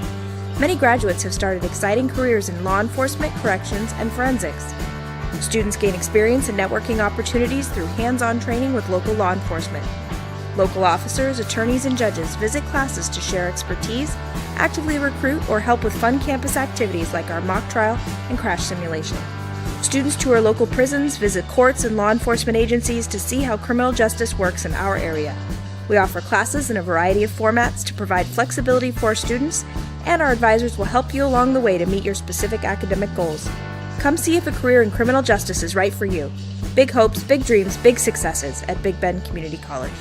Many graduates have started exciting careers in law enforcement, corrections, and forensics. Students gain experience and networking opportunities through hands-on training with local law enforcement. Local officers, attorneys, and judges visit classes to share expertise, actively recruit, or help with fun campus activities like our mock trial and crash simulation. Students tour local prisons, visit courts and law enforcement agencies to see how criminal justice works in our area. We offer classes in a variety of formats to provide flexibility for our students, and our advisors will help you along the way to meet your specific academic goals. Come see if a career in criminal justice is right for you. Big hopes, big dreams, big successes at Big Bend Community College.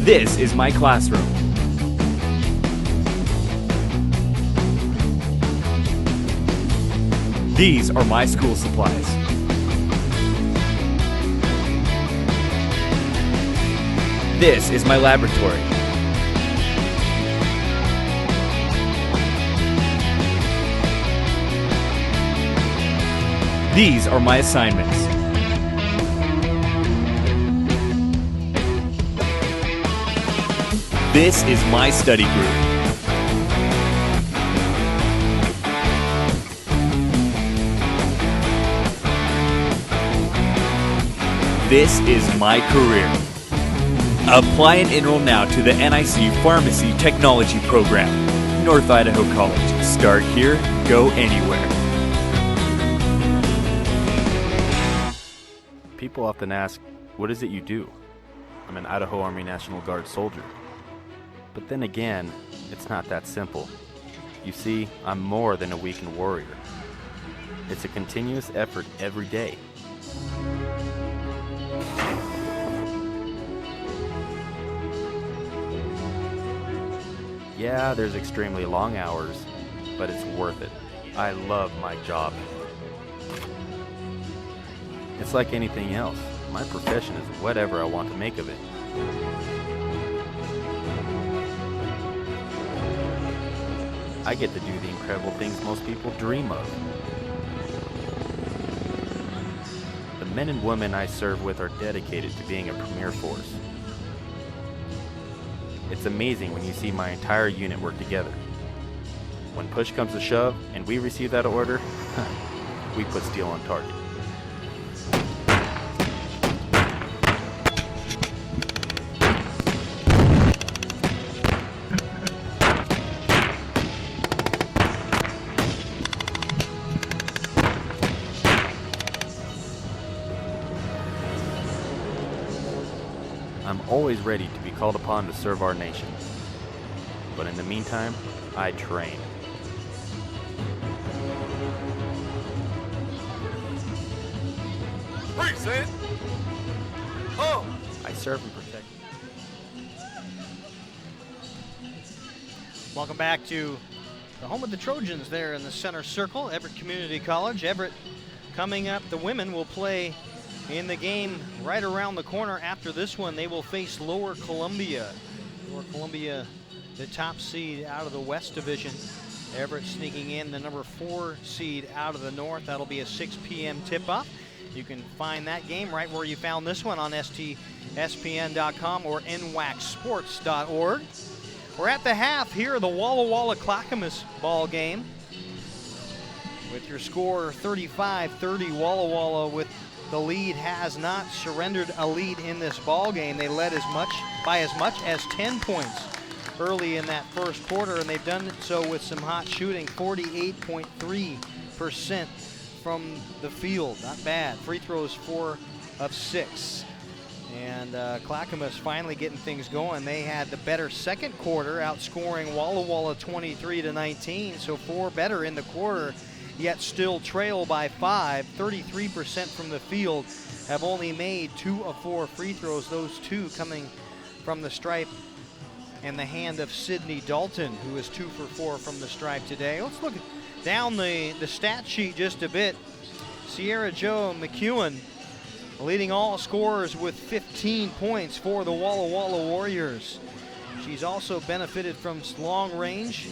This is my classroom. These are my school supplies. This is my laboratory. These are my assignments. This is my study group. This is my career. Apply and enroll now to the NIC Pharmacy Technology Program. North Idaho College. Start here, go anywhere. People often ask, what is it you do? I'm an Idaho Army National Guard soldier. But then again, it's not that simple. You see, I'm more than a weekend warrior. It's a continuous effort every day. Yeah, there's extremely long hours, but it's worth it. I love my job. It's like anything else. My profession is whatever I want to make of it. I get to do the incredible things most people dream of. The men and women I serve with are dedicated to being a premier force. It's amazing when you see my entire unit work together. When push comes to shove and we receive that order, we put steel on target. I'm always ready to be called upon to serve our nation. But in the meantime, I train. Present. Oh. I serve and protect. Welcome back to the home of the Trojans there in the center circle, Everett Community College. Everett coming up, the women will play in the game right around the corner after this one. They will face Lower Columbia. Lower Columbia, the top seed out of the West Division. Everett sneaking in the number 4 seed out of the North. That'll be a 6 p.m. tip-off. You can find that game right where you found this one on STSPN.com or NWACsports.org. We're at the half here, the Walla Walla Clackamas ball game. With your score 35-30, Walla Walla with the lead has not surrendered a lead in this ball game. They led by as much as 10 points early in that first quarter, and they've done so with some hot shooting, 48.3% from the field. Not bad. Free throws 4 of 6. And Clackamas finally getting things going. They had the better second quarter, outscoring Walla Walla 23-19, so 4 better in the quarter, yet still trail by 5. 33% from the field, have only made 2 of 4 free throws, those 2 coming from the stripe and the hand of Sydney Dalton, who is 2 for 4 from the stripe today. Let's look down the stat sheet just a bit. Sierra Jo McEwen leading all scorers with 15 points for the Walla Walla Warriors. She's also benefited from long range,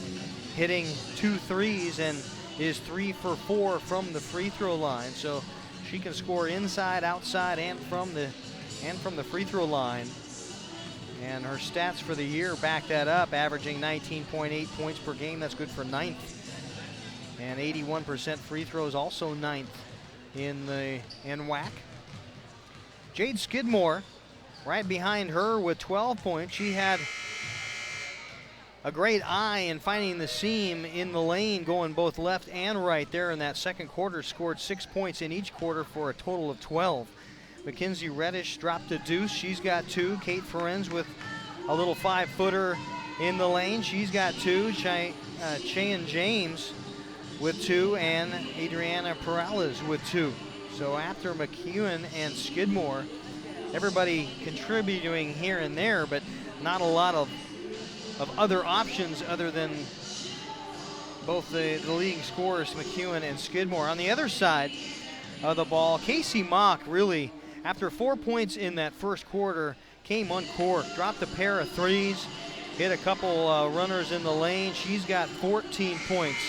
hitting 2 threes, and is 3 for 4 from the free throw line. So she can score inside, outside, and from the free throw line. And her stats for the year back that up, averaging 19.8 points per game. That's good for 9th. and 81% free throws, also 9th in the NWAC. Jade Skidmore right behind her with 12 points. She had a great eye in finding the seam in the lane, going both left and right there in that second quarter. Scored 6 points in each quarter for a total of 12. Mackenzie Reddish dropped a deuce. She's got 2. Kate Ferenz with a little 5-footer in the lane. She's got 2. Cheyenne James with 2, and Adriana Perales with 2. So after McEwen and Skidmore, everybody contributing here and there, but not a lot of other options other than both the leading scorers, McEwen and Skidmore. On the other side of the ball, Casey Mock really, after 4 points in that first quarter, came uncorked, dropped a pair of threes, hit a couple runners in the lane. She's got 14 points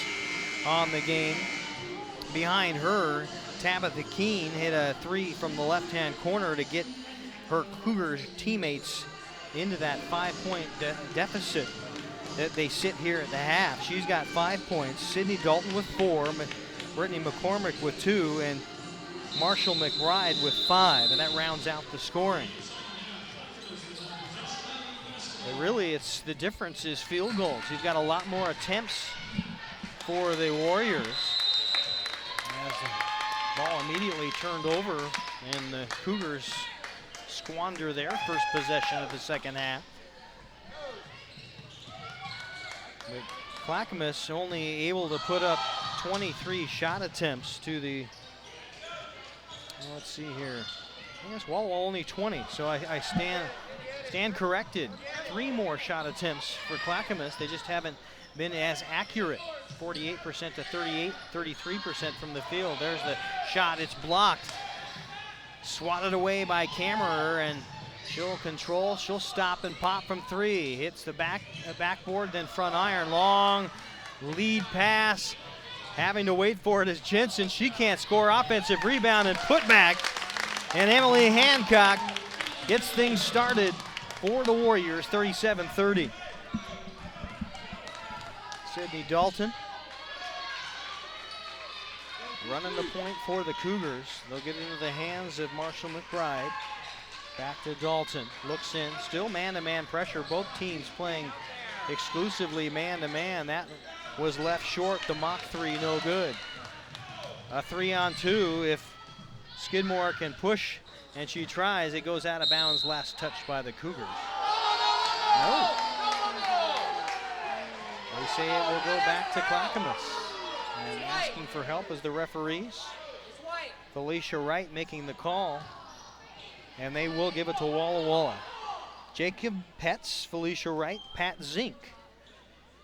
on the game. Behind her, Tabitha Keene hit a 3 from the left-hand corner to get her Cougars teammates into that 5-point deficit that they sit here at the half. She's got 5 points. Sydney Dalton with 4, Brittany McCormick with 2, and Marshall McBride with 5, and that rounds out the scoring. But really, the difference is field goals. You've got a lot more attempts for the Warriors. As the ball immediately turned over, and the Cougars squander their first possession of the second half. But Clackamas only able to put up 23 shot attempts to the, let's see here, I guess Walla Walla only 20, so I stand corrected. 3 more shot attempts for Clackamas. They just haven't been as accurate. 48% to 38, 33% from the field. There's the shot, it's blocked. Swatted away by Kammerer, and she'll control. She'll stop and pop from 3. Hits the backboard, then front iron. Long lead pass. Having to wait for it is Jensen. She can't score. Offensive rebound and put back. And Emily Hancock gets things started for the Warriors, 37-30. Sydney Dalton running the point for the Cougars. They'll get into the hands of Marshall McBride. Back to Dalton, looks in, still man-to-man pressure. Both teams playing exclusively man-to-man. That was left short, the mock 3, no good. A 3-on-2, if Skidmore can push and she tries, it goes out of bounds, last touched by the Cougars. No. They say it will go back to Clackamas. And asking for help is the referees. Felicia Wright making the call. And they will give it to Walla Walla. Jacob Petz, Felicia Wright, Pat Zink,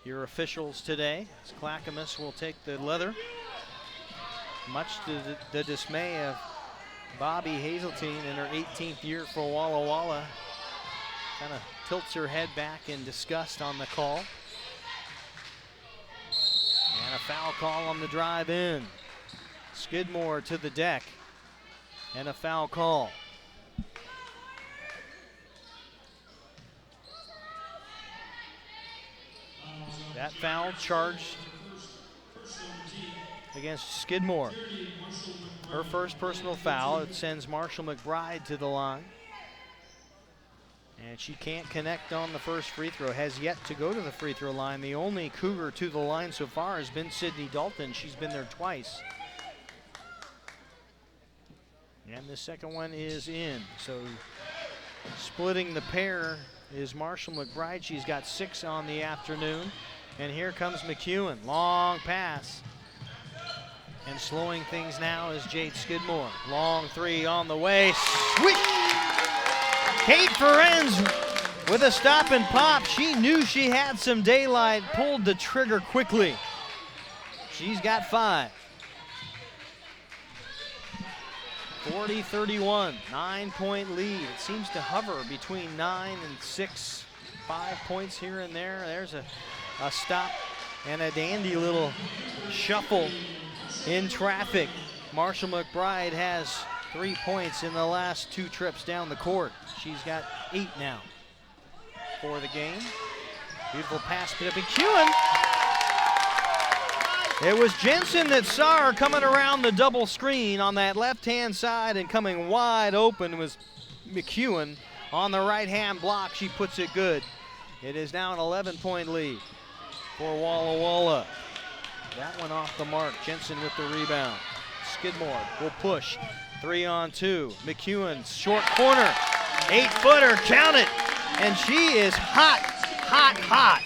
your officials today. As Clackamas will take the leather. Much to the dismay of Bobby Hazeltine in her 18th year for Walla Walla. Kind of tilts her head back in disgust on the call. And a foul call on the drive in. Skidmore to the deck. And a foul call. That foul charged against Skidmore. Her first personal foul. It sends Marshall McBride to the line. And she can't connect on the first free throw, has yet to go to the free throw line. The only Cougar to the line so far has been Sydney Dalton. She's been there twice. And the second one is in. So splitting the pair is Marshall McBride. She's got 6 on the afternoon. And here comes McEwen, long pass. And slowing things now is Jade Skidmore. Long 3 on the way, swish! Kate Ferenz with a stop and pop. She knew she had some daylight, pulled the trigger quickly. She's got 5. 40-31, 9-point lead. It seems to hover between 9 and 6, 5 points here and there. There's a stop and a dandy little shuffle in traffic. Marshall McBride has 3 points in the last 2 trips down the court. She's got 8 now for the game. Beautiful pass to McEwen. It was Jensen that saw her coming around the double screen on that left-hand side, and coming wide open was McEwen on the right-hand block. She puts it good. It is now an 11-point lead for Walla Walla. That one off the mark. Jensen with the rebound. Skidmore will push. 3-on-2. McEwen, short corner. 8-footer, count it. And she is hot, hot, hot.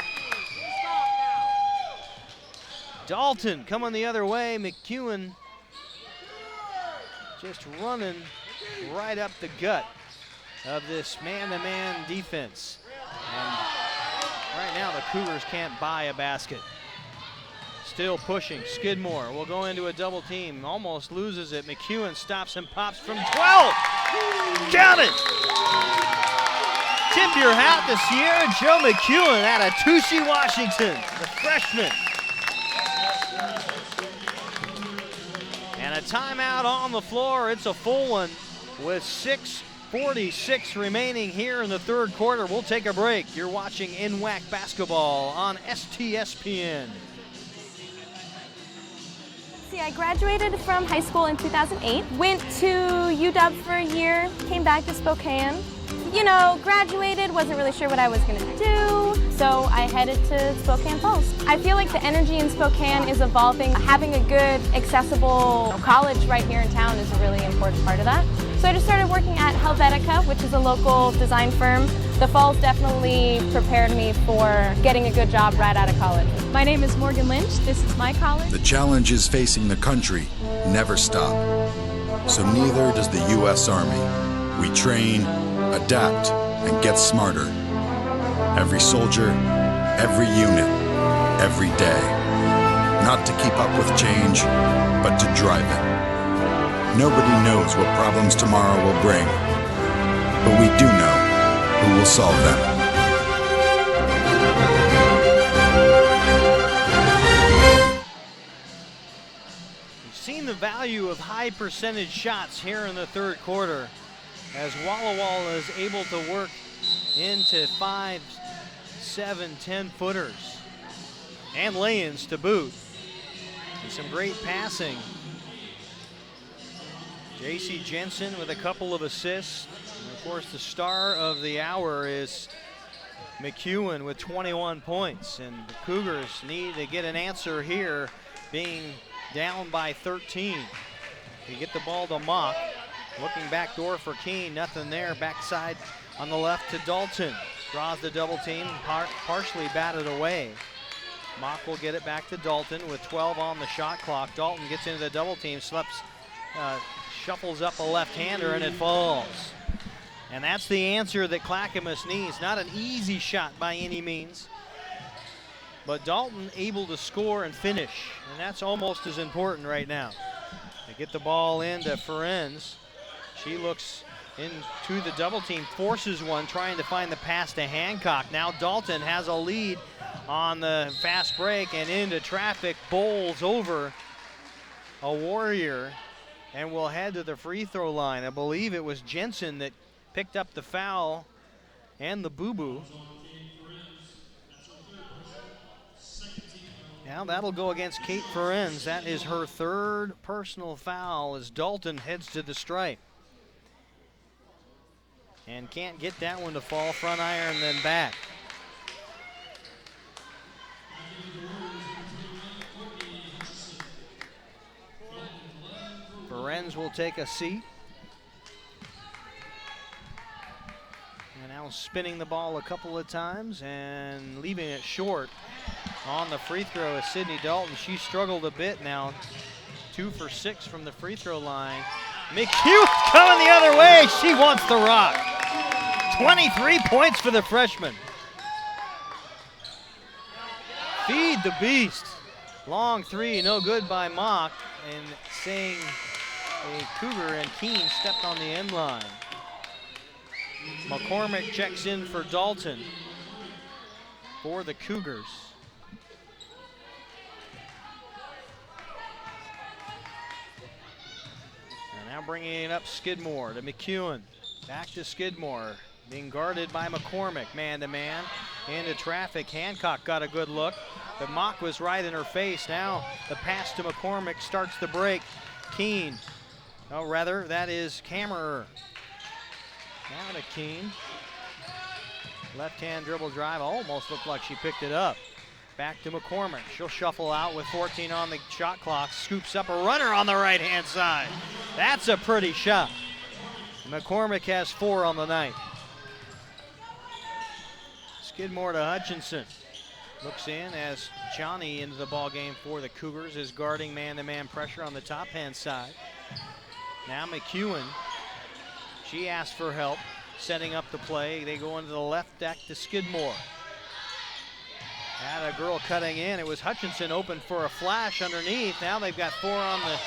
Dalton coming the other way. McEwen just running right up the gut of this man-to-man defense. And right now the Cougars can't buy a basket. Still pushing. Skidmore will go into a double team. Almost loses it. McEwen stops and pops from 12. Count it! Tip your hat to Sierra Joe McEwen out of Touchy, Washington, the freshman. And a timeout on the floor. It's a full one with 6:46 remaining here in the third quarter. We'll take a break. You're watching NWAC basketball on STSPN. See, I graduated from high school in 2008, went to UW for a year, came back to Spokane. You know, graduated, wasn't really sure what I was going to do, so I headed to Spokane Falls. I feel like the energy in Spokane is evolving. Having a good, accessible college right here in town is a really important part of that. So I just started working at Helvetica, which is a local design firm. The Falls definitely prepared me for getting a good job right out of college. My name is Morgan Lynch. This is my college. The challenges facing the country never stop. So neither does the U.S. Army. We train, adapt, and get smarter. Every soldier, every unit, every day. Not to keep up with change, but to drive it. Nobody knows what problems tomorrow will bring, but we do know who will solve them. We've seen the value of high percentage shots here in the third quarter, as Walla Walla is able to work into 5, 7, 10-footers and lay-ins to boot. And some great passing. J.C. Jensen with a couple of assists. And of course, the star of the hour is McEwen with 21 points. And the Cougars need to get an answer here, being down by 13. They get the ball to Mock. Looking back door for Keene, nothing there. Backside on the left to Dalton. Draws the double team, partially batted away. Mock will get it back to Dalton with 12 on the shot clock. Dalton gets into the double team, shuffles up a left-hander, and it falls. And that's the answer that Clackamas needs. Not an easy shot by any means, but Dalton able to score and finish, and that's almost as important right now. They get the ball into Ferenz. She looks into the double team, forces one, trying to find the pass to Hancock. Now Dalton has a lead on the fast break, and into traffic, bowls over a Warrior, and will head to the free throw line. I believe it was Jensen that picked up the foul and the boo-boo. Now that'll go against Kate Ferenz. That is her third personal foul as Dalton heads to the stripe. And can't get that one to fall. Front iron, then back. Ferenz will take a seat. And now spinning the ball a couple of times and leaving it short on the free throw is Sydney Dalton. She struggled a bit now. 2 for 6 from the free throw line. McEwen coming the other way. She wants the rock. 23 points for the freshman. Feed the beast. Long three, no good by Mock, and saying a Cougar and Keene stepped on the end line. McCormick checks in for Dalton for the Cougars. And now bringing it up Skidmore to McEwen. Back to Skidmore, being guarded by McCormick, man-to-man. Into traffic, Hancock got a good look. The mock was right in her face. Now the pass to McCormick starts the break. Keene, oh rather, that is Kammerer. Now to Keene. Left-hand dribble drive, almost looked like she picked it up. Back to McCormick. She'll shuffle out with 14 on the shot clock. Scoops up a runner on the right-hand side. That's a pretty shot. McCormick has 4 on the night. Skidmore to Hutchinson. Looks in as Johnny into the ball game for the Cougars is guarding man-to-man pressure on the top-hand side. Now McEwen. She asked for help, setting up the play. They go into the left deck to Skidmore. Had a girl cutting in. It was Hutchinson open for a flash underneath. Now they've got 4 on the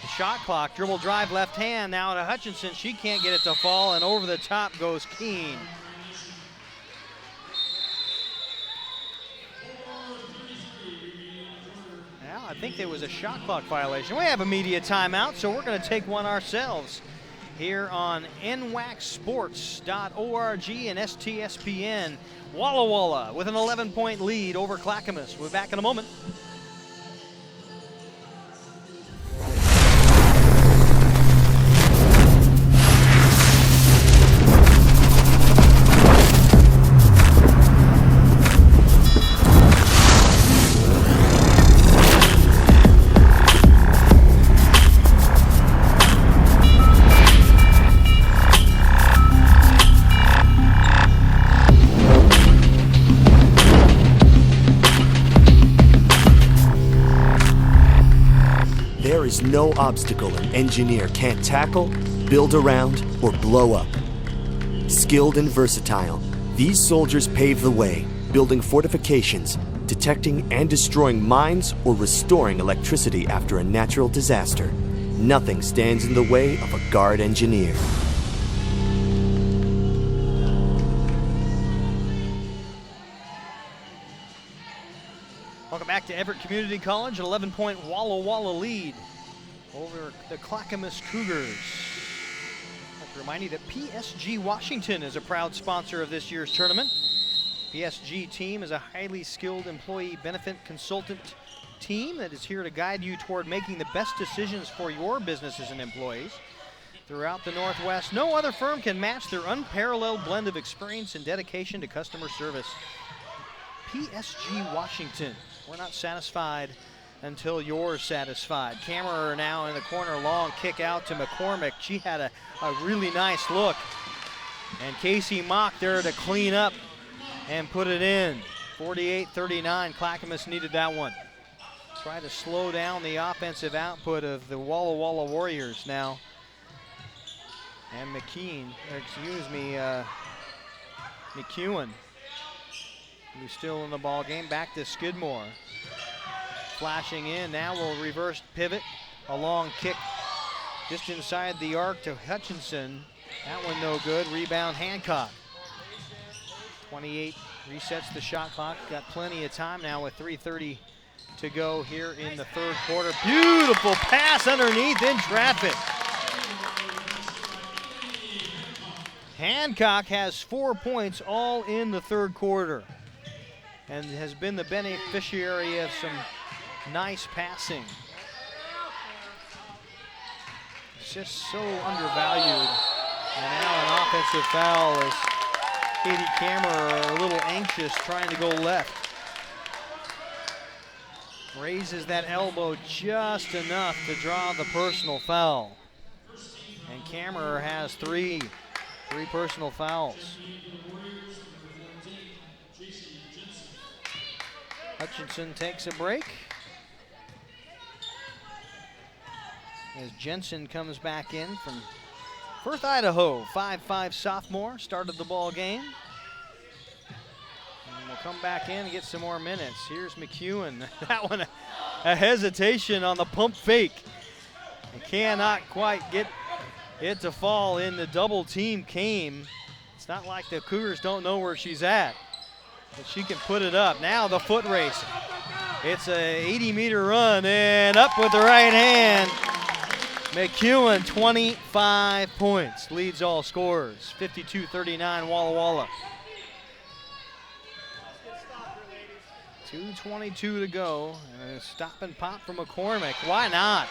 shot clock. Dribble drive left hand now to Hutchinson. She can't get it to fall, and over the top goes Keene. Now I think there was a shot clock violation. We have a media timeout, so we're going to take one ourselves here on NWACsports.org and STSPN. Walla Walla with an 11-point lead over Clackamas. We're back in a moment. There is no obstacle an engineer can't tackle, build around, or blow up. Skilled and versatile, these soldiers pave the way, building fortifications, detecting and destroying mines, or restoring electricity after a natural disaster. Nothing stands in the way of a guard engineer. Welcome back to Everett Community College, an 11-point Walla Walla lead over the Clackamas Cougars. I'd like to remind you that PSG Washington is a proud sponsor of this year's tournament. PSG team is a highly skilled employee benefit consultant team that is here to guide you toward making the best decisions for your businesses and employees. Throughout the Northwest, no other firm can match their unparalleled blend of experience and dedication to customer service. PSG Washington. We're not satisfied until you're satisfied. Kammerer now in the corner, long kick out to McCormick. She had a really nice look. And Casey Mock there to clean up and put it in. 48-39, Clackamas needed that one. Try to slow down the offensive output of the Walla Walla Warriors now. And McEwen, who's still in the ball game. Back to Skidmore. Flashing in, now we'll reverse pivot. A long kick just inside the arc to Hutchinson. That one no good, rebound Hancock. 28 resets the shot clock. Got plenty of time now with 3:30 to go here in the third quarter. Beautiful pass underneath in traffic. Hancock has 4 points all in the third quarter and has been the beneficiary of some nice passing. It's just so undervalued. And now an offensive foul as Katie Kammerer a little anxious trying to go left. Raises that elbow just enough to draw the personal foul. And Kammerer has three personal fouls. Hutchinson takes a break. As Jensen comes back in from Firth, Idaho, 5'5" sophomore, started the ball game. And we'll come back in and get some more minutes. Here's McEwen. That one, a hesitation on the pump fake. And cannot quite get it to fall in. The double team came. It's not like the Cougars don't know where she's at, but she can put it up. Now the foot race. It's a 80-meter run and up with the right hand. McEwen, 25 points, leads all scorers. 52-39, Walla Walla. 2:22 to go, and a stop and pop from McCormick. Why not?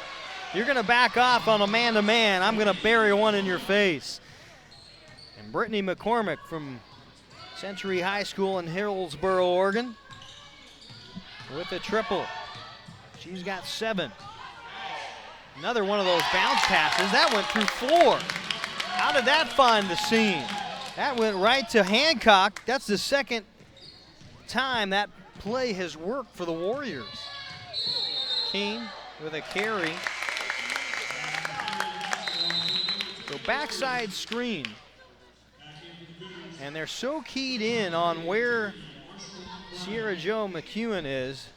You're going to back off on a man-to-man. I'm going to bury one in your face. And Brittany McCormick from Century High School in Hillsboro, Oregon, with a triple. She's got 7. Another one of those bounce passes. That went through 4. How did that find the seam? That went right to Hancock. That's the second time that play has worked for the Warriors. King with a carry. So backside screen. And they're so keyed in on where Sierra Jo McEwen is,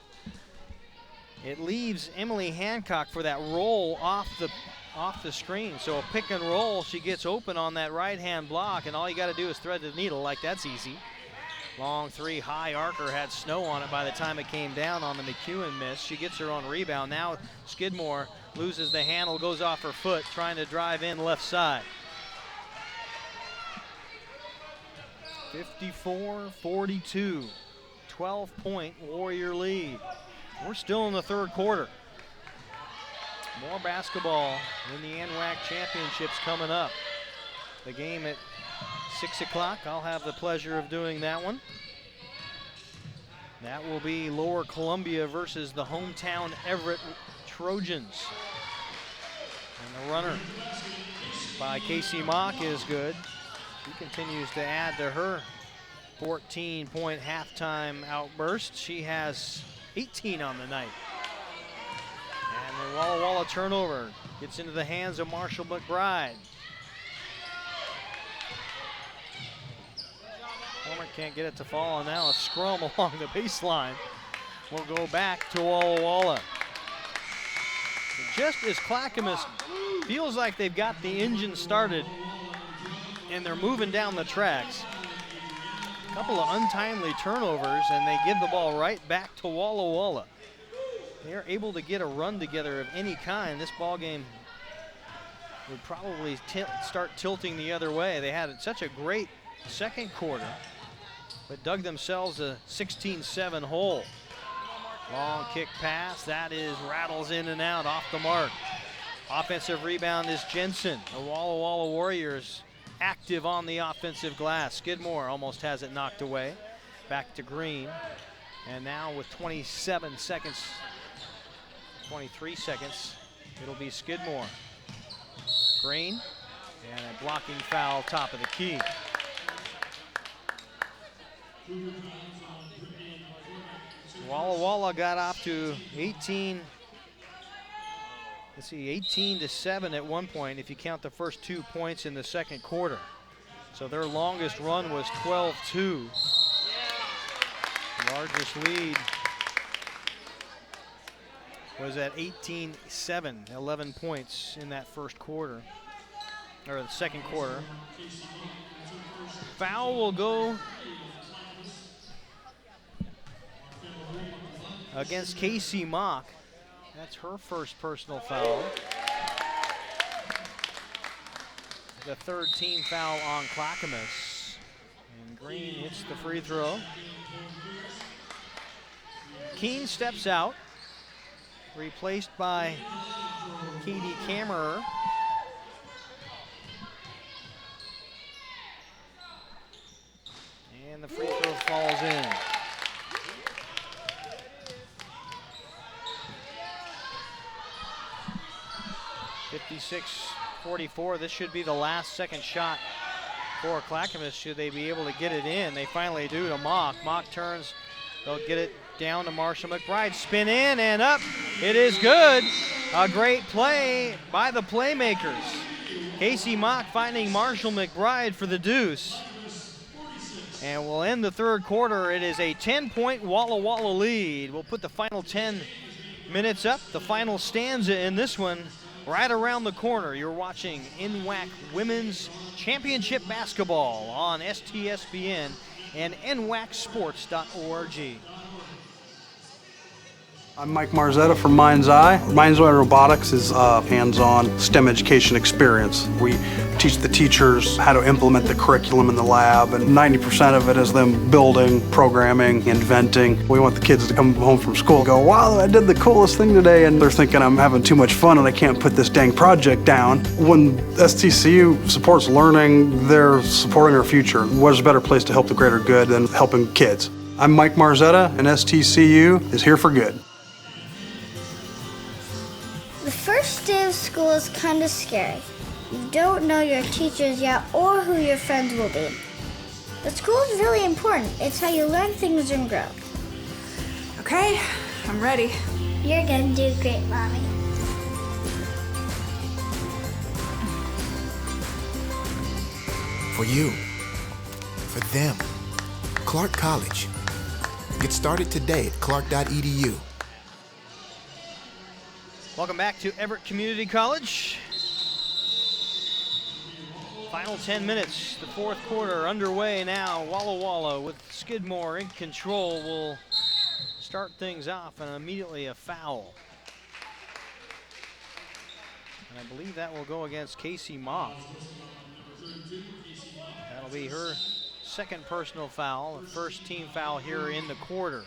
it leaves Emily Hancock for that roll off the screen. So a pick and roll, she gets open on that right-hand block, and all you got to do is thread the needle. Like, that's easy. Long 3, high arcer, had snow on it by the time it came down on the McEwen miss. She gets her own rebound. Now Skidmore loses the handle, goes off her foot, trying to drive in left side. 54-42, 12-point Warrior lead. We're still in the third quarter. More basketball in the NWAC championships coming up. The game at 6 o'clock. I'll have the pleasure of doing that one. That will be Lower Columbia versus the hometown Everett Trojans. And the runner by Casey Mock is good. She continues to add to her 14-point halftime outburst. She has 18 on the night. And the Walla Walla turnover gets into the hands of Marshall McBride. Homer can't get it to fall, and now a scrum along the baseline will go back to Walla Walla. Just as Clackamas feels like they've got the engine started and they're moving down the tracks, a couple of untimely turnovers, and they give the ball right back to Walla Walla. They're able to get a run together of any kind. This ball game would probably start tilting the other way. They had such a great second quarter, but dug themselves a 16-7 hole. Long kick pass, that is rattles in and out off the mark. Offensive rebound is Jensen. The Walla Walla Warriors active on the offensive glass. Skidmore almost has it knocked away. Back to Green. And now with 23 seconds, it'll be Skidmore. Green, and a blocking foul top of the key. Walla Walla got off to 18 to 7 at one point if you count the first 2 points in the second quarter. So their longest run was 12-2. The largest lead was at 18-7, 11 points in that first quarter, or the second quarter. Foul will go against Casey Mock. That's her first personal foul. The third team foul on Clackamas. And Green hits the free throw. Keene steps out, replaced by Katie Kammerer. And the free throw falls in. (56-44). This should be the last second shot for Clackamas should they be able to get it in. They finally do to Mock. Mock turns, they'll get it down to Marshall McBride. Spin in and up. It is good. A great play by the playmakers. Casey Mock finding Marshall McBride for the deuce. And we'll end the third quarter. It is a 10-point Walla Walla lead. We'll put the final 10 minutes up. The final stanza in this one right around the corner. You're watching NWAC Women's Championship Basketball on STSPN and NWACsports.org. I'm Mike Marzetta from Mind's Eye. Mind's Eye Robotics is a hands-on STEM education experience. We teach the teachers how to implement the curriculum in the lab, and 90% of it is them building, programming, inventing. We want the kids to come home from school and go, wow, I did the coolest thing today, and they're thinking I'm having too much fun and I can't put this dang project down. When STCU supports learning, they're supporting our future. What is a better place to help the greater good than helping kids? I'm Mike Marzetta, and STCU is here for good. The first day of school is kind of scary. You don't know your teachers yet or who your friends will be. But school is really important. It's how you learn things and grow. Okay, I'm ready. You're gonna do great, Mommy. For you, for them, Clark College. Get started today at clark.edu. Welcome back to Everett Community College. Final 10 minutes, the fourth quarter underway now. Walla Walla with Skidmore in control will start things off, and immediately a foul. And I believe that will go against Casey Mock. That'll be her second personal foul, the first team foul here in the quarter.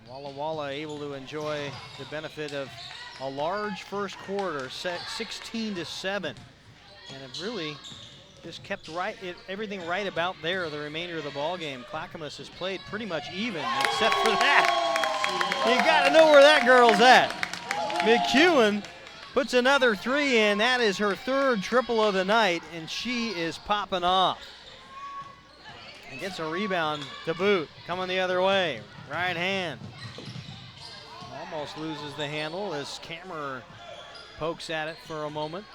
Walla Walla able to enjoy the benefit of a large first quarter, set 16-7, and have really just kept everything right about there the remainder of the ball game. Clackamas has played pretty much even, except for that. You got to know where that girl's at. McEwen puts another three in. That is her third triple of the night, and she is popping off. And gets a rebound to boot, coming the other way. Right hand. Almost loses the handle as Kammerer pokes at it for a moment.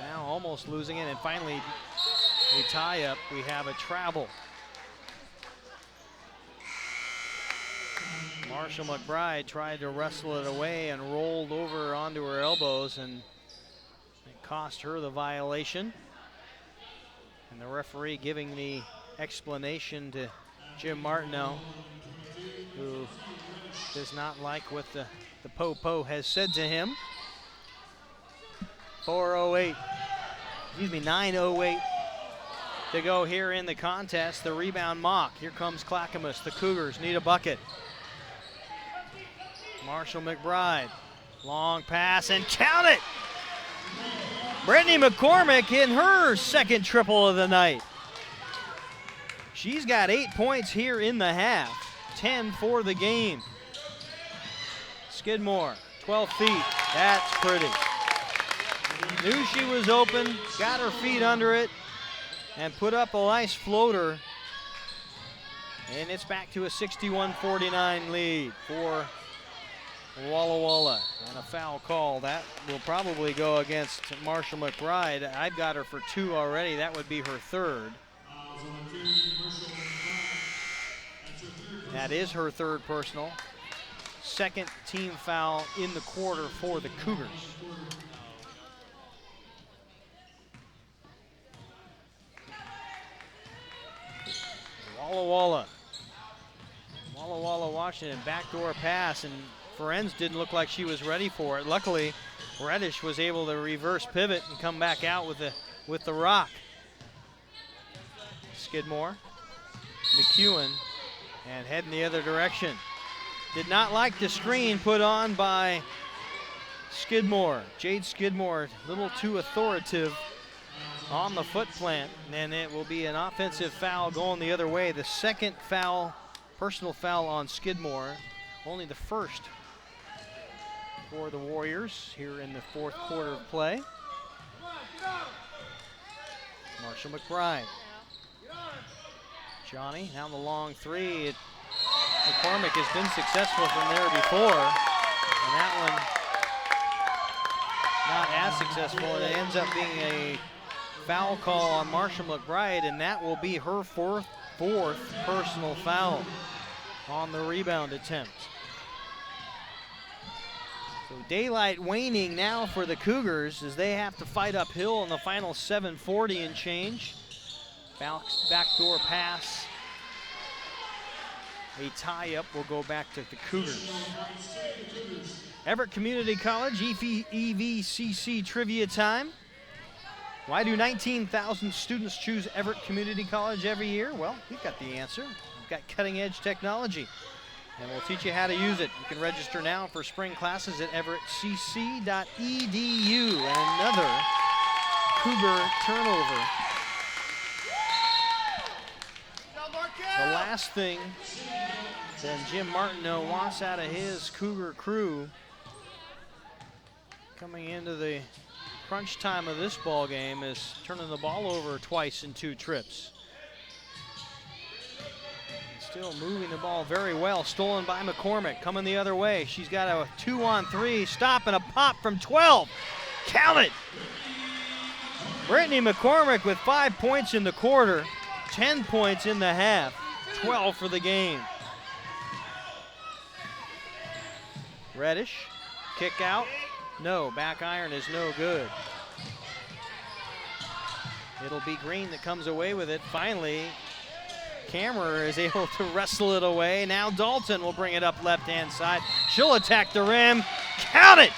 Now almost losing it, and finally a tie up. We have a travel. Marshall McBride tried to wrestle it away and rolled over onto her elbows, and it cost her the violation. And the referee giving the explanation to Jim Martineau, who does not like what the po-po has said to him. 9:08 to go here in the contest. The rebound Mock. Here comes Clackamas. The Cougars need a bucket. Marshall McBride, long pass, and count it! Brittany McCormick in her second triple of the night. She's got 8 points here in the half, 10 for the game. Skidmore, 12 feet, that's pretty. Knew she was open, got her feet under it, and put up a nice floater. And it's back to a 61-49 lead for Walla Walla. And a foul call. That will probably go against Marshall McBride. I've got her for 2 already. That would be her third. That is her third personal. Second team foul in the quarter for the Cougars. Walla Walla. Walla Walla Washington, backdoor pass, and Ferenz didn't look like she was ready for it. Luckily, Reddish was able to reverse pivot and come back out with the rock. Skidmore, McEwen, and heading the other direction. Did not like the screen put on by Skidmore. Jade Skidmore, a little too authoritative on the foot plant, and it will be an offensive foul going the other way. The second foul, personal foul on Skidmore, only the first for the Warriors here in the fourth quarter of play. Marshall McBride. Johnny, now the long three. McCormick has been successful from there before, and that one not as successful, and it ends up being a foul call on Marshall McBride, and that will be her fourth personal foul on the rebound attempt. So daylight waning now for the Cougars as they have to fight uphill in the final 7:40 and change. Backdoor pass A tie-up will go back to the Cougars. Everett Community College EVCC trivia time. Why do 19,000 students choose Everett Community College every year? Well, you've got the answer. We've got cutting-edge technology, and we'll teach you how to use it. You can register now for spring classes at everettcc.edu. And another Cougar turnover. The last thing that Jim Martineau wants out of his Cougar crew coming into the crunch time of this ball game is turning the ball over twice in 2 trips. Still moving the ball very well. Stolen by McCormick, coming the other way. She's got a 2-on-3 stop and a pop from 12. Count it! Brittany McCormick with 5 points in the quarter, 10 points in the half, 12 for the game. Reddish, kick out. No, back iron is no good. It'll be Green that comes away with it. Finally, Kammerer is able to wrestle it away. Now Dalton will bring it up left-hand side. She'll attack the rim. Count it!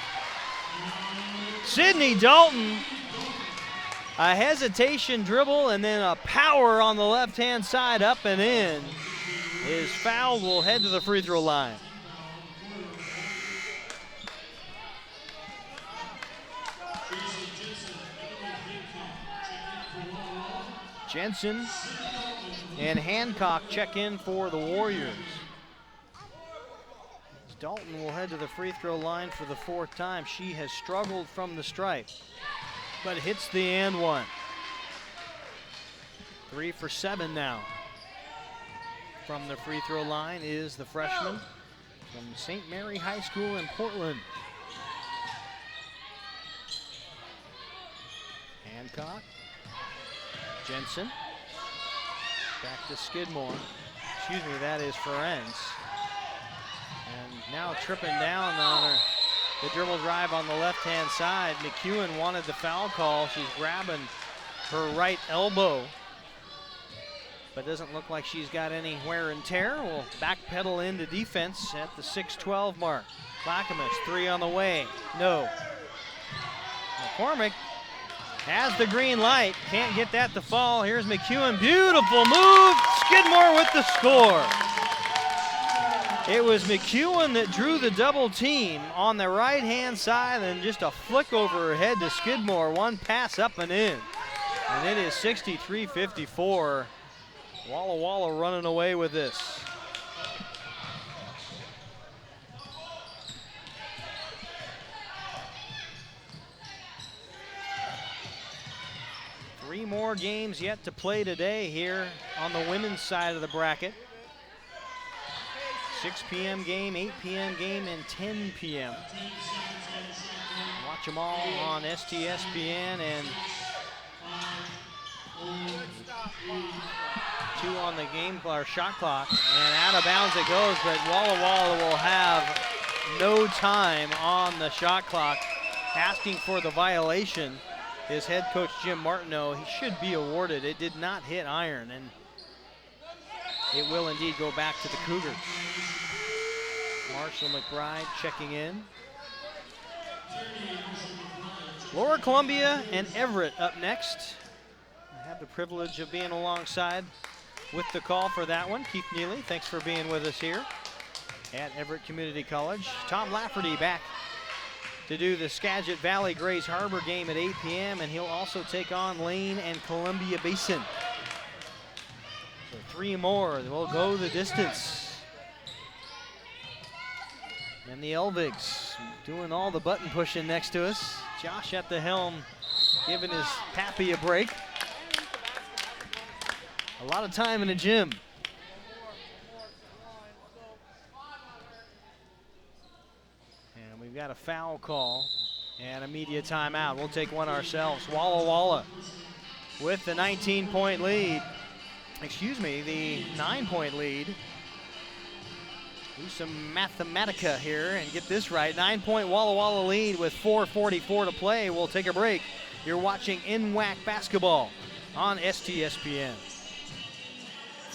Sydney Dalton, a hesitation dribble and then a power on the left-hand side up and in. Is fouled, will head to the free throw line. Jensen and Hancock check in for the Warriors. Dalton will head to the free throw line for the 4th time. She has struggled from the stripe, but hits the and one. 3 for 7 now. From the free throw line is the freshman from St. Mary High School in Portland. Hancock. Jensen. Back to Skidmore. Excuse me, that is Ferenc. And now tripping down on the dribble drive on the left-hand side. McEwen wanted the foul call. She's grabbing her right elbow, but doesn't look like she's got any wear and tear. Will backpedal into defense at the 6:12 mark. Clackamas, 3 on the way. No. McCormick has the green light. Can't get that to fall. Here's McEwen. Beautiful move. Skidmore with the score. It was McEwen that drew the double team on the right-hand side, and just a flick over her head to Skidmore. One pass up and in. And it is 63-54. Walla Walla running away with this. Three more games yet to play today here on the women's side of the bracket. 6 p.m. game, 8 p.m. game, and 10 p.m. Watch them all on STSPN, and 2 on the game or shot clock, and out of bounds it goes, but Walla Walla will have no time on the shot clock. Asking for the violation is head coach Jim Martineau. He should be awarded. It did not hit iron, and it will indeed go back to the Cougars. Marshall McBride checking in. Lower Columbia and Everett up next. I have the privilege of being alongside with the call for that one. Keith Neely, thanks for being with us here at Everett Community College. Tom Lafferty back to do the Skagit Valley Grays Harbor game at 8 p.m. and he'll also take on Lane and Columbia Basin. So 3 more will go the distance. And the Elvigs doing all the button pushing next to us. Josh at the helm giving his pappy a break. A lot of time in the gym. And we've got a foul call and a media timeout. We'll take one ourselves. Walla Walla with the 19-point lead. Excuse me, the 9-point lead. Do some mathematica here and get this right. 9-point Walla Walla lead with 4:44 to play. We'll take a break. You're watching NWAC basketball on STSPN.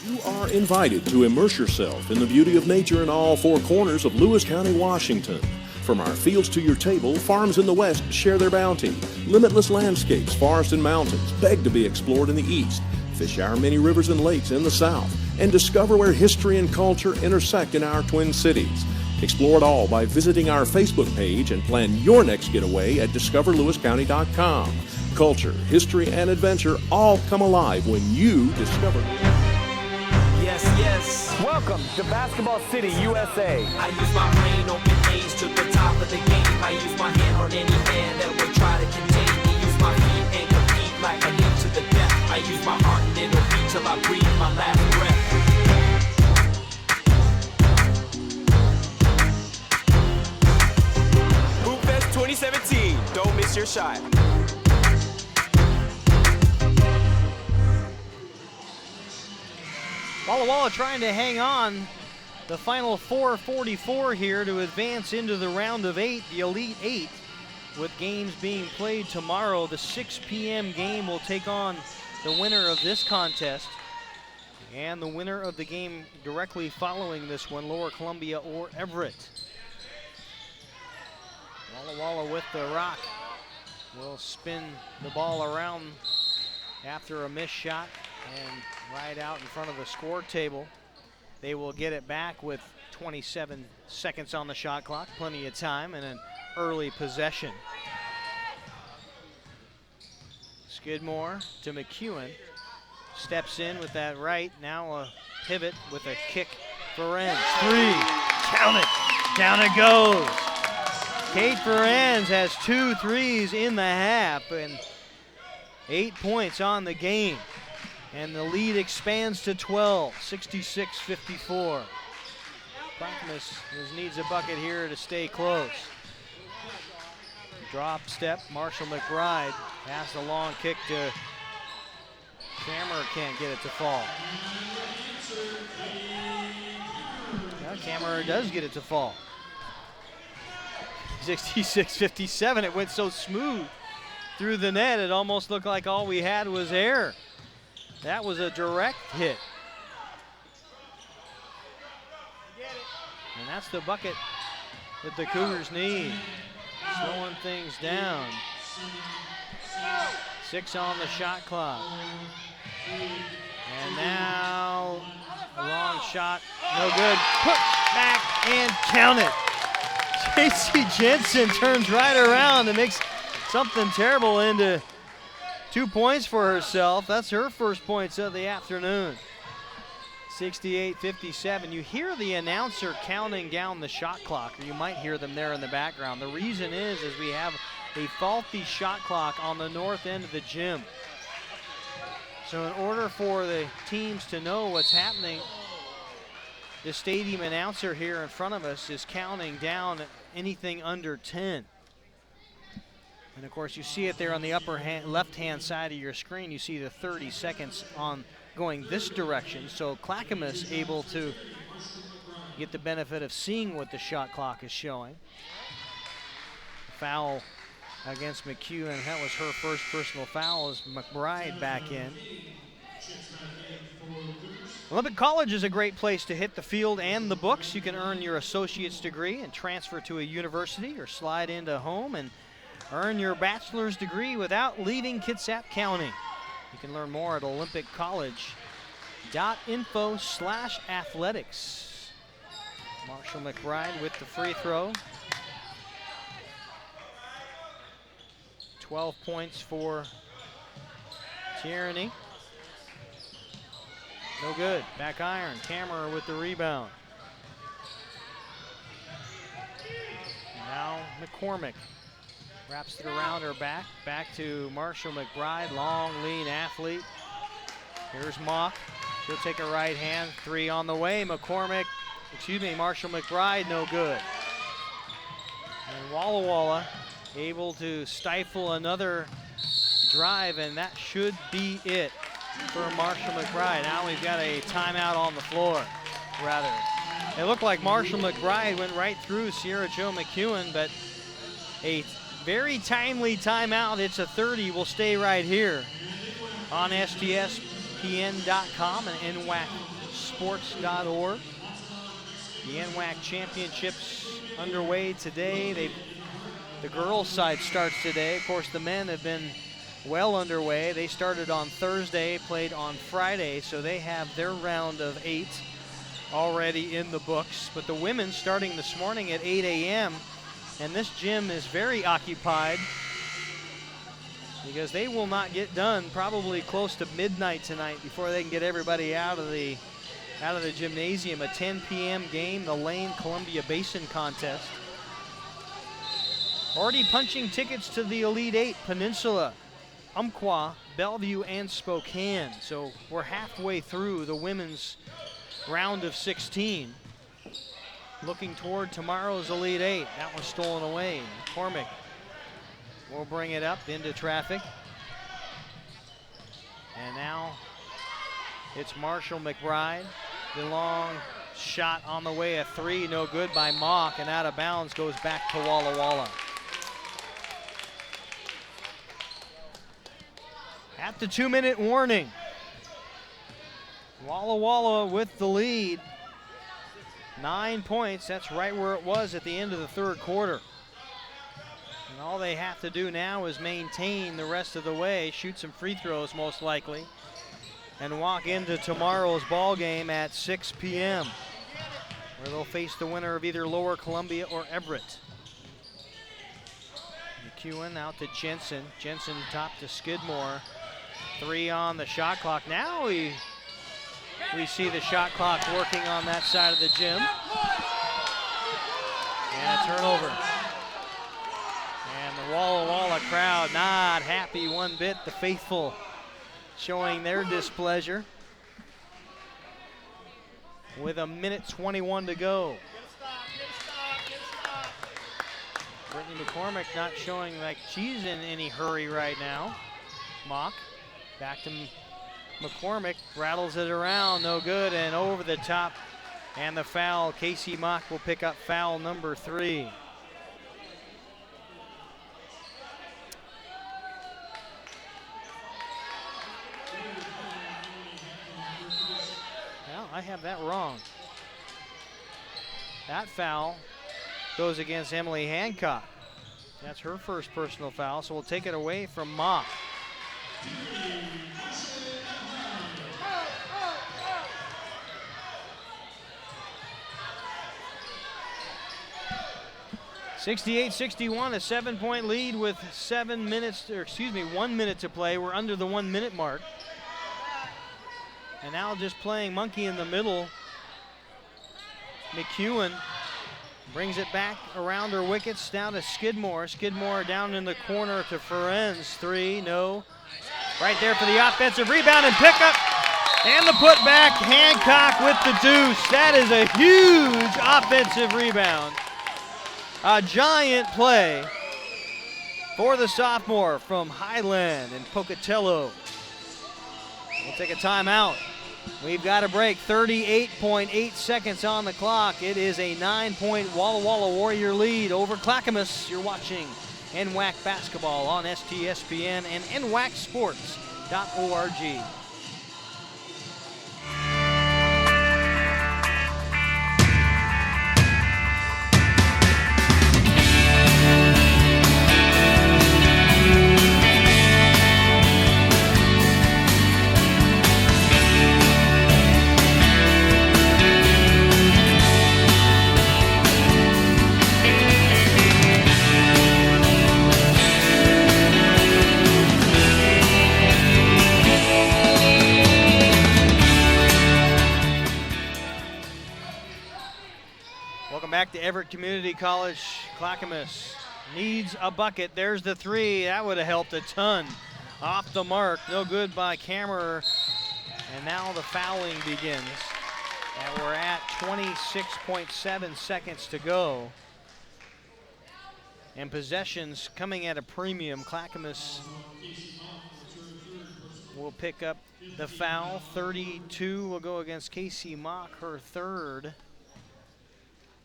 You are invited to immerse yourself in the beauty of nature in all four corners of Lewis County, Washington. From our fields to your table, farms in the west share their bounty. Limitless landscapes, forests and mountains beg to be explored in the east. Fish our many rivers and lakes in the south, and discover where history and culture intersect in our twin cities. Explore it all by visiting our Facebook page and plan your next getaway at discoverlewiscounty.com. Culture, history, and adventure all come alive when you discover. Yes, yes. Welcome to Basketball City, USA. I use my brain, open A's to the top of the game. I use my hand on any man that would try to contain me. Use my feet and compete like I need to the death. I use my heart and it'll beat till I breathe my last breath. Hoop Fest 2017. Don't miss your shot. Walla Walla trying to hang on. The final 4:44 here to advance into the round of 8, the Elite 8, with games being played tomorrow. The 6 p.m. game will take on the winner of this contest, and the winner of the game directly following this one, Lower Columbia or Everett. Walla Walla with the rock will spin the ball around after a missed shot and right out in front of the score table. They will get it back with 27 seconds on the shot clock, plenty of time, and an early possession. Skidmore to McEwen, steps in with that right, now a pivot with a kick for Ferenz. Three, count it, down it goes. Kate Ferenz has 2 threes in the half and 8 points on the game. And the lead expands to 12, 66-54. Clackamas needs a bucket here to stay close. Drop step, Marshall McBride has the long kick to Kammerer, can't get it to fall. Well, Kammerer does get it to fall. 66-57, it went so smooth through the net, it almost looked like all we had was air. That was a direct hit. And that's the bucket that the Cougars need. Slowing things down. 6 on the shot clock. And now a long shot, no good. Put back and count it. J.C. Jensen turns right around and makes something terrible into 2 points for herself. That's her first points of the afternoon. 68-57. You hear the announcer counting down the shot clock, or you might hear them there in the background. The reason is we have a faulty shot clock on the north end of the gym. So in order for the teams to know what's happening, the stadium announcer here in front of us is counting down anything under 10. And of course, you see it there on the upper left-hand side of your screen. You see the 30 seconds on going this direction. So Clackamas able to get the benefit of seeing what the shot clock is showing. Foul against McEwen. That was her first personal foul as McBride back in. Olympic College is a great place to hit the field and the books. You can earn your associate's degree and transfer to a university, or slide into home and earn your bachelor's degree without leaving Kitsap County. You can learn more at olympicccollege.info/athletics. Marshall McBride with the free throw. 12 points for Tierney. No good. Back iron. Kammerer with the rebound. Now McCormick wraps it around her back. Back to Marshall McBride. Long, lean athlete. Here's Mock. She'll take a right hand. 3 on the way. Marshall McBride, no good. And Walla Walla able to stifle another drive, and that should be it for Marshall McBride. Now we've got a timeout on the floor, rather. It looked like Marshall McBride went right through Sierra Joe McEwen, but a very timely timeout. It's a 30. We'll stay right here on STSPN.com and NWAC NWACsports.org. The NWAC Championships underway today. The girls' side starts today. Of course, the men have been well underway. They started on Thursday, played on Friday, so they have their round of 8 already in the books. But the women starting this morning at 8 a.m., and this gym is very occupied because they will not get done probably close to midnight tonight before they can get everybody out of the gymnasium. A 10 p.m. game, the Lane Columbia Basin contest. Already punching tickets to the Elite Eight: Peninsula, Umpqua, Bellevue, and Spokane. So we're halfway through the women's round of 16. Looking toward tomorrow's Elite Eight. That was stolen away. McCormick will bring it up into traffic. And now it's Marshall McBride. The long shot on the way, a 3, no good by Mock, and out of bounds, goes back to Walla Walla. At the 2-minute warning, Walla Walla with the lead. 9 points, that's right where it was at the end of the third quarter. And all they have to do now is maintain the rest of the way, shoot some free throws most likely, and walk into tomorrow's ball game at 6 p.m. where they'll face the winner of either Lower Columbia or Everett. McEwen out to Jensen. Jensen top to Skidmore. 3 on the shot clock. Now we see the shot clock working on that side of the gym. And a turnover. And the Walla Walla crowd not happy one bit. The faithful showing their displeasure. With a minute 21 to go. Brittany McCormick not showing like she's in any hurry right now. Mock back to McCormick, rattles it around, no good, and over the top. And the foul, Casey Mock will pick up foul number 3. Well, I have that wrong. That foul goes against Emily Hancock. That's her first personal foul, so we'll take it away from Mock. 68-61, a 7-point lead with 1 minute to play. We're under the 1 minute mark. And now just playing monkey in the middle. McEwen brings it back around her wickets down to Skidmore. Skidmore down in the corner to Ferenz. 3, no. Right there for the offensive rebound and pickup. And the putback, Hancock with the deuce. That is a huge offensive rebound. A giant play for the sophomore from Highland and Pocatello. We'll take a timeout. We've got a break, 38.8 seconds on the clock. It is a 9-point Walla Walla Warrior lead over Clackamas. You're watching NWAC basketball on STSPN and NWACsports.org. Back to Everett Community College. Clackamas needs a bucket. There's the 3. That would have helped a ton. Off the mark. No good by Kammerer. And now the fouling begins. And we're at 26.7 seconds to go. And possessions coming at a premium. Clackamas will pick up the foul. 32 will go against Casey Mock, her 3rd.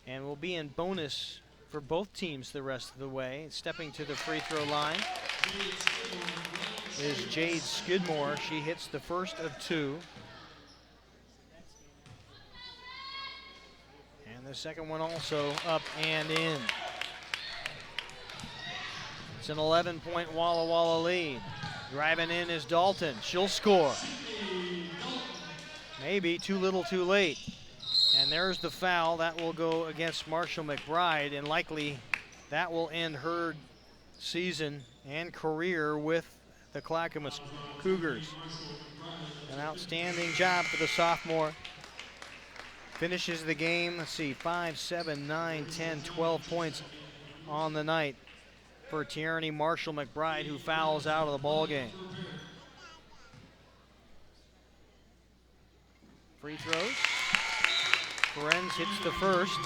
And will be in bonus for both teams the rest of the way. Stepping to the free throw line is Jade Skidmore. She hits the first of 2. And the second one also up and in. It's an 11-point Walla Walla lead. Driving in is Dalton. She'll score. Maybe too little too late. And there's the foul. That will go against Marshall McBride, and likely that will end her season and career with the Clackamas Cougars. An outstanding job for the sophomore. Finishes the game, let's see, 5, 7, 9, 10, 12 points on the night for Tierney Marshall McBride, who fouls out of the ball game. Free throws. Ferenz hits the first.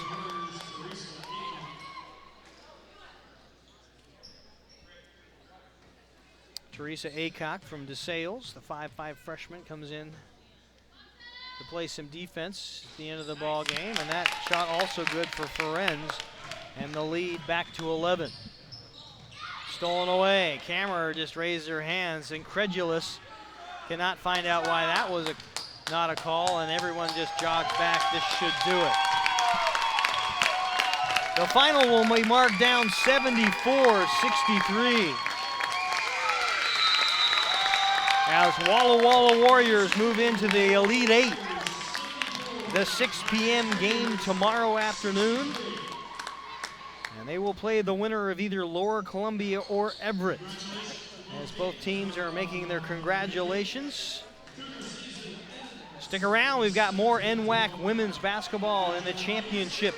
Teresa Acock from DeSales, the 5'5" freshman, comes in to play some defense at the end of the ball game, and that shot also good for Ferenz, and the lead back to 11. Stolen away. Kammerer just raised her hands, incredulous, cannot find out why that was not a call, and everyone just jogs back. This should do it. The final will be marked down 74-63. As Walla Walla Warriors move into the Elite Eight. The 6 p.m. game tomorrow afternoon. And they will play the winner of either Lower Columbia or Everett, as both teams are making their congratulations. Stick around, we've got more NWAC women's basketball in the championship.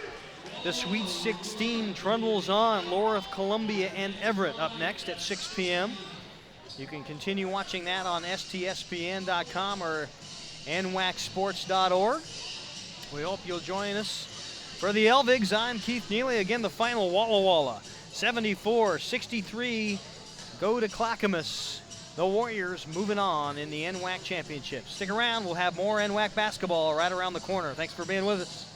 The Sweet 16 trundles on. Lower Columbia and Everett up next at 6 p.m. You can continue watching that on STSPN.com or NWACsports.org. We hope you'll join us. For the Elvigs, I'm Keith Neely. Again, the final Walla Walla, 74-63. Go to Clackamas. The Warriors moving on in the NWAC championship. Stick around, we'll have more NWAC basketball right around the corner. Thanks for being with us.